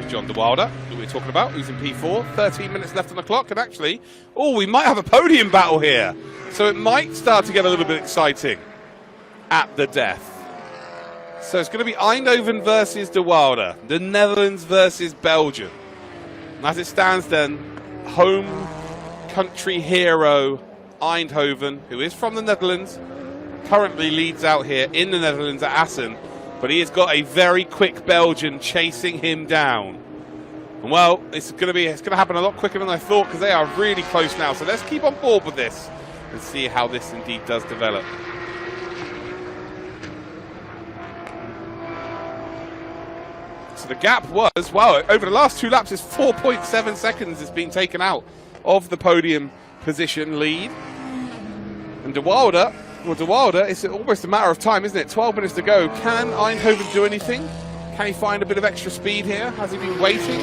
John de Wilder, who we're talking about, who's in P4. 13 minutes left on the clock, and actually, we might have a podium battle here. So it might start to get a little bit exciting at the death. So it's going to be Eindhoven versus de Wilder, the Netherlands versus Belgium. And as it stands then, home country hero Eindhoven, who is from the Netherlands, currently leads out here in the Netherlands at Assen. But he has got a very quick Belgian chasing him down. And well, it's going to happen a lot quicker than I thought, because they are really close now. So let's keep on board with this and see how this indeed does develop. So the gap was, wow, over the last 2 laps, it's 4.7 seconds it's been taken out of the podium position lead. And de Wilder, it's almost a matter of time, isn't it? 12 minutes to go. Can Eindhoven do anything? Can he find a bit of extra speed here? Has he been waiting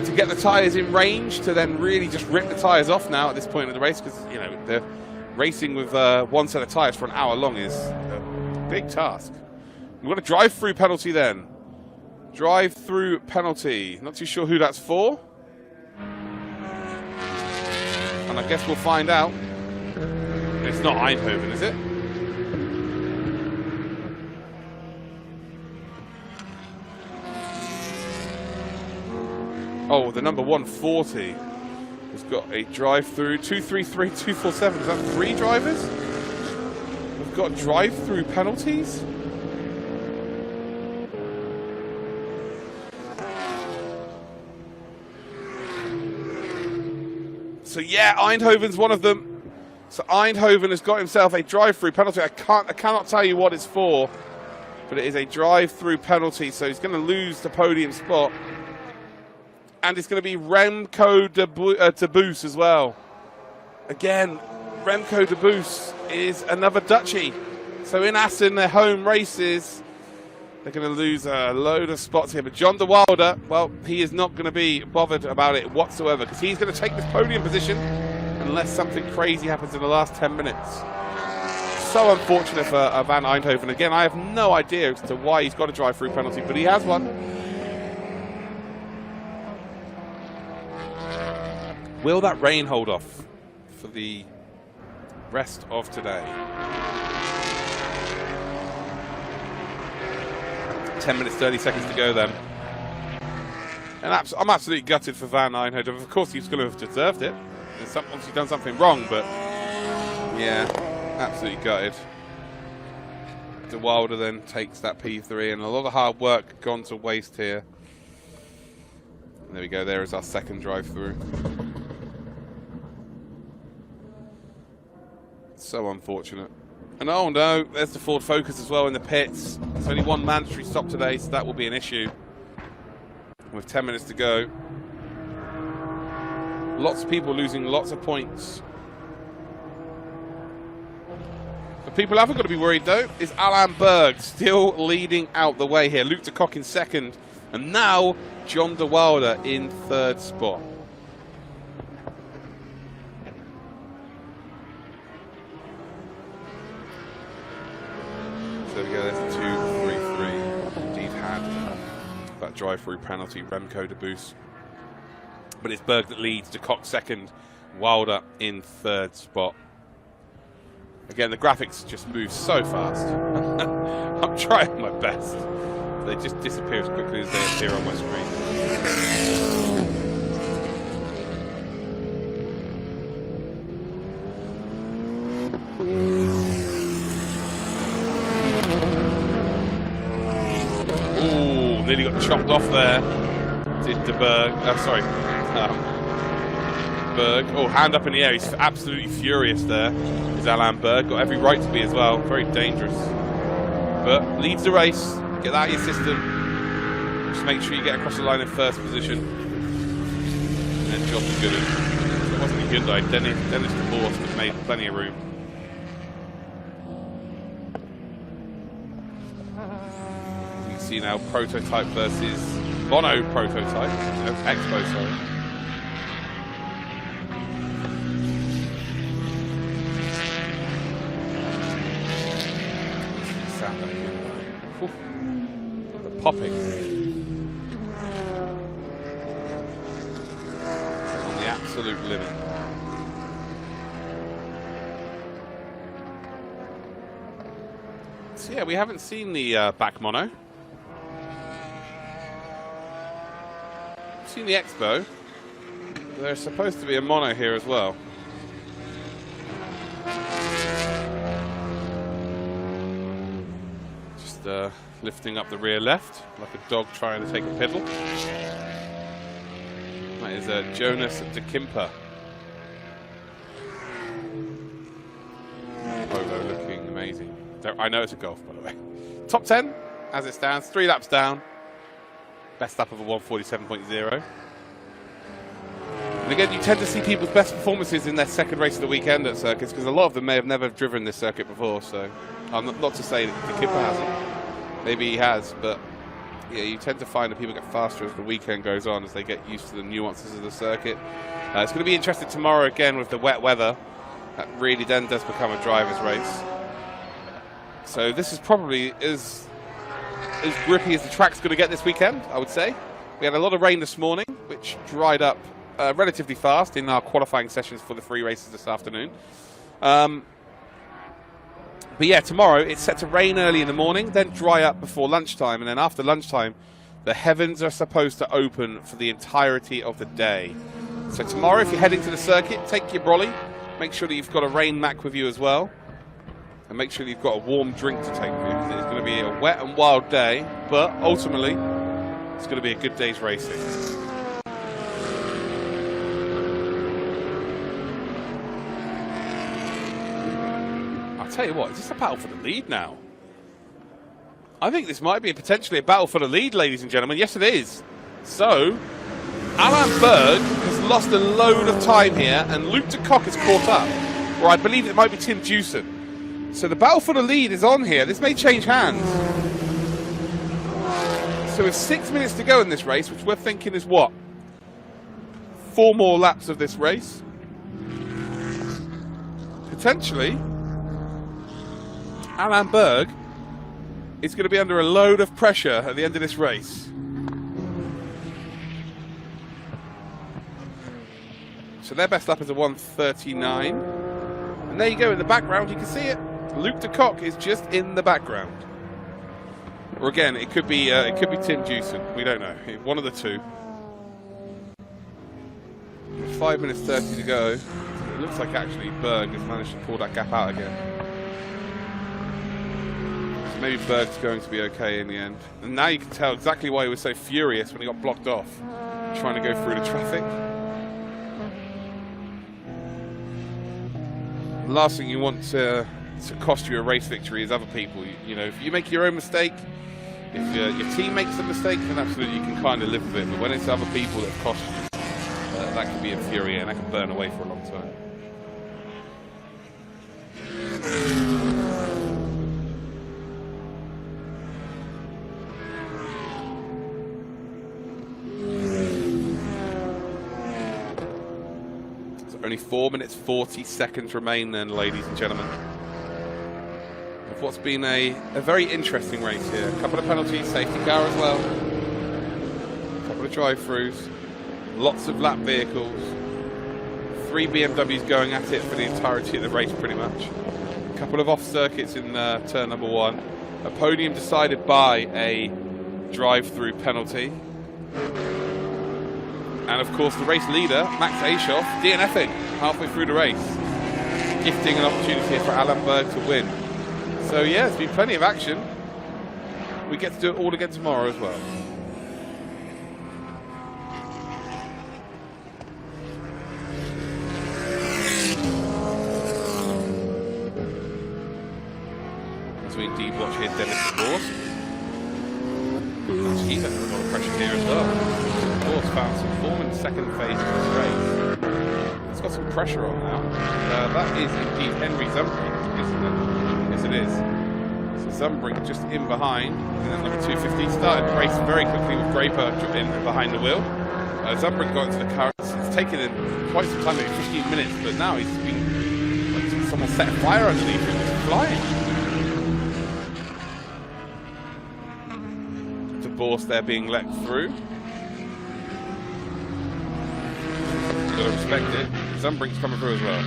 to get the tyres in range to then really just rip the tyres off now at this point of the race? Because, you know, the racing with one set of tyres for an hour long is a big task. We've got a drive-through penalty then. Drive-through penalty. Not too sure who that's for. And I guess we'll find out. It's not Eindhoven, is it? Oh, the number 140 has got a drive-through. 233, 247. Is that 3 drivers? We've got drive-through penalties? So yeah, Eindhoven's one of them. So Eindhoven has got himself a drive-through penalty. I cannot tell you what it's for, but it is a drive-through penalty. So he's going to lose the podium spot, and it's going to be Remco de Boos as well. Again, Remco de Boos is another Dutchie. So in Assen, their home races, they're going to lose a load of spots here. But John de Wilder, well, he is not going to be bothered about it whatsoever, because he's going to take this podium position unless something crazy happens in the last 10 minutes. So unfortunate for Van Eindhoven. Again, I have no idea as to why he's got a drive-through penalty, but he has one. Will that rain hold off for the rest of today? 10 minutes, 30 seconds to go then. And I'm absolutely gutted for Van Eindhoven. Of course, he's going to have deserved it. Obviously done something wrong, but yeah, absolutely gutted. de Wilder then takes that P3, and a lot of hard work gone to waste here. There we go, there is our second drive through. So unfortunate. And oh no, there's the Ford Focus as well in the pits. There's only one mandatory stop today, so that will be an issue. With 10 minutes to go. Lots of people losing lots of points. But people haven't got to be worried though. Is Alain Berg still leading out the way here? Luc de Kock in second. And now John de Wilder in third spot. So there we go, there's 2-3-3. Indeed had that drive-through penalty, Remco de Boos. But it's Berg that leads, de Kock second, Wilder in third spot. Again, the graphics just move so fast. I'm trying my best. They just disappear as quickly as they appear on my screen. Ooh, nearly got chopped off there. Did de Berg. Berg. Oh, hand up in the air. He's absolutely furious there. Is Alain Berg. Got every right to be as well. Very dangerous. But leads the race. Get that out of your system. Just make sure you get across the line in first position. And then John Gooden. It wasn't a good day. Dennis de Boers has made plenty of room. You can see now prototype versus mono prototype. Expo, sorry. Popping on the absolute limit. So yeah, we haven't seen the back mono. We've seen the Expo. There's supposed to be a mono here as well. Just lifting up the rear left, like a dog trying to take a piddle. That is Jonas de Kimper. Polo looking amazing. I know it's a Golf, by the way. Top 10, as it stands, 3 laps down. Best lap of a 147.0. And again, you tend to see people's best performances in their second race of the weekend at circuits, because a lot of them may have never driven this circuit before, so I'm not to say that de Kimper hasn't. Maybe he has, but yeah, you tend to find that people get faster as the weekend goes on, as they get used to the nuances of the circuit. It's going to be interesting tomorrow again with the wet weather. That really then does become a driver's race. So this is probably as grippy as the track's going to get this weekend, I would say. We had a lot of rain this morning, which dried up relatively fast in our qualifying sessions for the free races this afternoon. But yeah, tomorrow it's set to rain early in the morning, then dry up before lunchtime, and then after lunchtime, the heavens are supposed to open for the entirety of the day. So tomorrow, if you're heading to the circuit, take your brolly, make sure that you've got a rain mac with you as well, and make sure that you've got a warm drink to take with you, because it's going to be a wet and wild day, but ultimately, it's going to be a good day's racing. Tell you what, is this a battle for the lead now? I think this might be potentially a battle for the lead, ladies and gentlemen. Yes, it is. So, Alain Berg has lost a load of time here, and Luc de Kock has caught up. Or I believe it might be Tim Dewson. So the battle for the lead is on here. This may change hands. So with 6 minutes to go in this race, which we're thinking is what? 4 more laps of this race. Potentially, Alain Berg is going to be under a load of pressure at the end of this race. So their best lap is a 1:39. And there you go, in the background, you can see it. Luc de Kock is just in the background. Or again, it could be Tim Dewson. We don't know. One of the two. 5 minutes 30 to go. It looks like actually Berg has managed to pull that gap out again. maybe Berg's going to be okay in the end. And now you can tell exactly why he was so furious when he got blocked off, trying to go through the traffic. The last thing you want to cost you a race victory is other people. You know, if you make your own mistake, if your team makes a mistake, then absolutely you can kind of live with it. But when it's other people that cost you, that can be infuriating. That can burn away for a long time. So only 4 minutes 40 seconds remain then, ladies and gentlemen, of what's been a very interesting race here. A couple of penalties, safety car as well, a couple of drive-throughs, lots of lap vehicles, 3 BMWs going at it for the entirety of the race pretty much. A couple of off circuits in turn number 1. A podium decided by a drive-through penalty. And of course the race leader, Max Aschoff, DNFing halfway through the race, gifting an opportunity for Alan Berg to win. So yeah, there's been plenty of action. We get to do it all again tomorrow as well. As we indeed watch here Dennis DeBorst. He's under a lot of pressure here as well. DeBorst found some form in the second phase of this race. It's got some pressure on now. That is indeed Henry Zumbrink, isn't it? Yes, it is. So Zumbrink just in behind, and then number 250 started the race very quickly with Draper in behind the wheel. Zumbrink got into the car. It's taken him quite some time, maybe 15 minutes, but now he's been like someone set fire underneath him. He's flying. DeBorst there being let through. Gotta respect it. Zumbrink's coming through as well.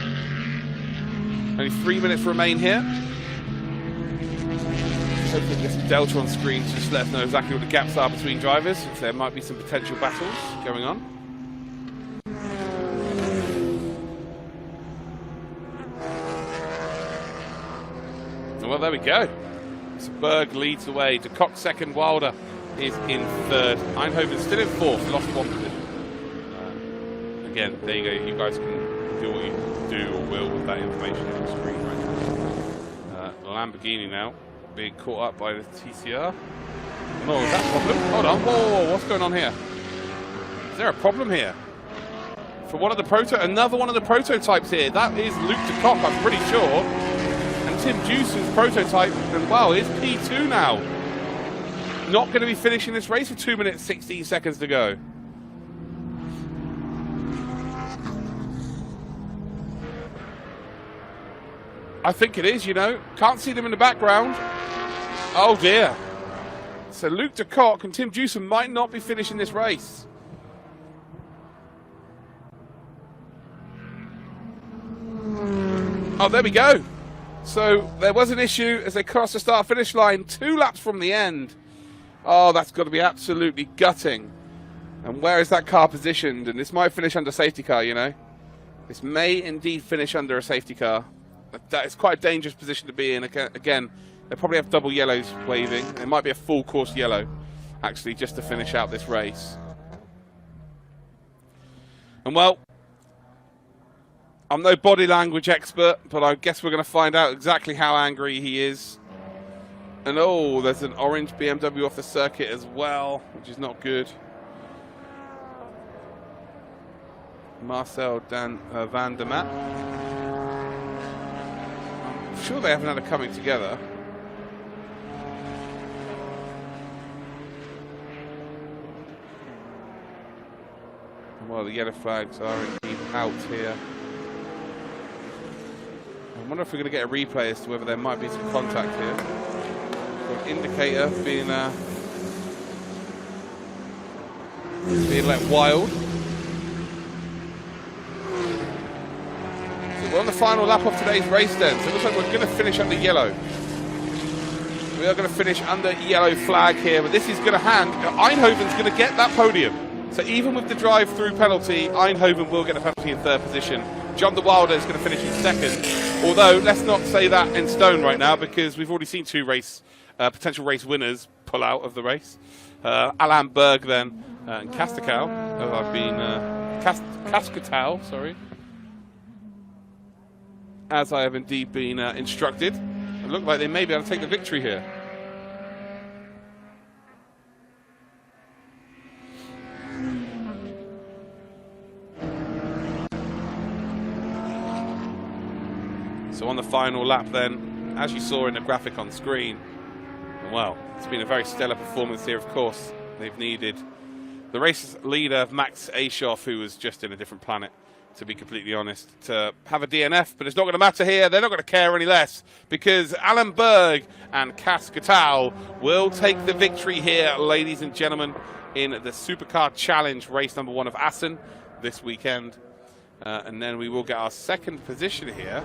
Only 3 minutes remain here. Hopefully we get some delta on screen to just let us know exactly what the gaps are between drivers, since there might be some potential battles going on. Well, there we go. So Berg leads the way. De Kock second, Wilder is in third. Eindhoven still in fourth, lost 1 position. Again, there you go. You guys can do what you do or will with that information on the screen right now. Lamborghini now being caught up by the TCR. No, is that a problem? Hold on. Whoa, what's going on here? Is there a problem here? For one of the another one of the prototypes here. That is Luke de Kock, I'm pretty sure. And Tim Juice's prototype, and wow, is P2 now. Not going to be finishing this race with 2 minutes 16 seconds to go. I think it is, you know. Can't see them in the background. Oh dear. So Luke de Kock and Tim Juice might not be finishing this race. Oh, there we go. So there was an issue as they crossed the start-finish line 2 laps from the end. Oh, that's got to be absolutely gutting. And where is that car positioned? And this might finish under safety car, you know. This may indeed finish under a safety car. That is quite a dangerous position to be in. Again, they probably have double yellows waving. It might be a full course yellow, actually, just to finish out this race. And well, I'm no body language expert, but I guess we're going to find out exactly how angry he is. And oh, there's an orange BMW off the circuit as well, which is not good. Marcel van der Maat. I'm sure they haven't had a coming together. Well, the yellow flags are indeed out here. I wonder if we're going to get a replay as to whether there might be some contact here. So an indicator being let wild. So we're on the final lap of today's race then. So it looks like we're going to finish under yellow. We are going to finish under yellow flag here, but this is going to hand. Eindhoven's going to get that podium. So even with the drive-through penalty, Eindhoven will get a penalty in third position. John de Wilder is going to finish in second. Although, let's not say that in stone right now, because we've already seen 2 race potential race winners pull out of the race. Alain Berg then, and Cascatau, as I've been, Cascatau, sorry, as I have indeed been instructed. It looked like they may be able to take the victory here. So on the final lap then, as you saw in the graphic on screen, well, it's been a very stellar performance here, of course. They've needed the race leader, Max Aschoff, who was just in a different planet, to be completely honest, to have a DNF, but it's not going to matter here. They're not going to care any less, because Alain Berg and Cascatau will take the victory here, ladies and gentlemen, in the Supercar Challenge, race number 1 of Assen this weekend. And then we will get our second position here,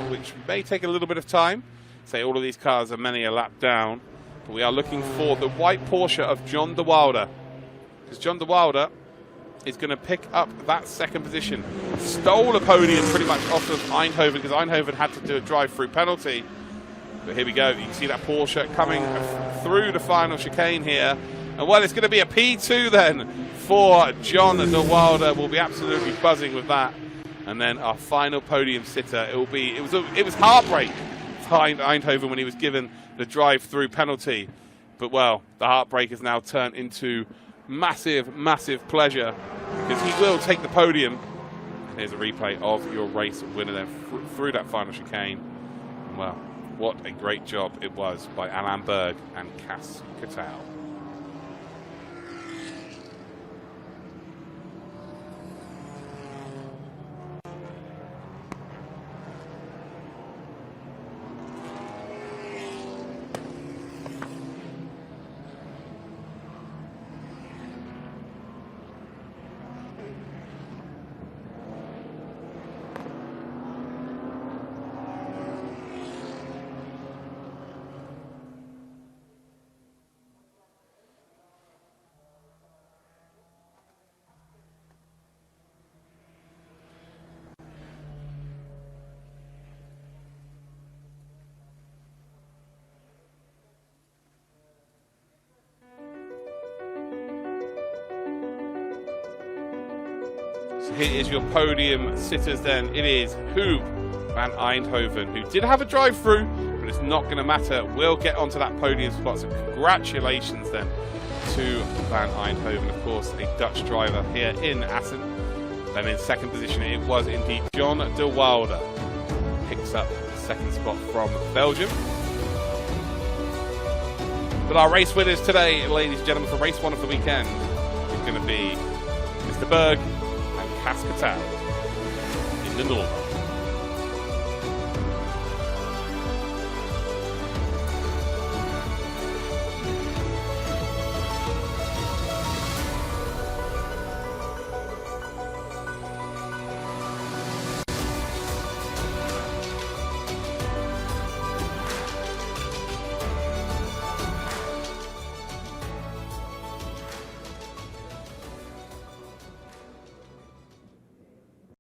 which may take a little bit of time. Say all of these cars are many a lap down, but we are looking for the white Porsche of John de Wilder, because John de Wilder is going to pick up that second position. Stole a podium pretty much off of Eindhoven, because Eindhoven had to do a drive-through penalty. But here we go. You can see that Porsche coming through the final chicane here. And well, it's going to be a P2 then for John de Wilder. We'll be absolutely buzzing with that. And then our final podium sitter, it was heartbreak for Eindhoven when he was given the drive-through penalty. But well, the heartbreak has now turned into massive, massive pleasure, because he will take the podium. And here's a replay of your race winner then through that final chicane. And well, what a great job it was by Alain Berg and Cascatau. So here is your podium sitters then. It is Huub van Eindhoven, who did have a drive-through, but it's not going to matter. We'll get onto that podium spot. So congratulations then to van Eindhoven, of course, a Dutch driver here in Assen. Then in second position, it was indeed John de Wilder. Picks up the second spot from Belgium. But our race winners today, ladies and gentlemen, for race 1 of the weekend is going to be Mr. Berg and Cascatau in the north.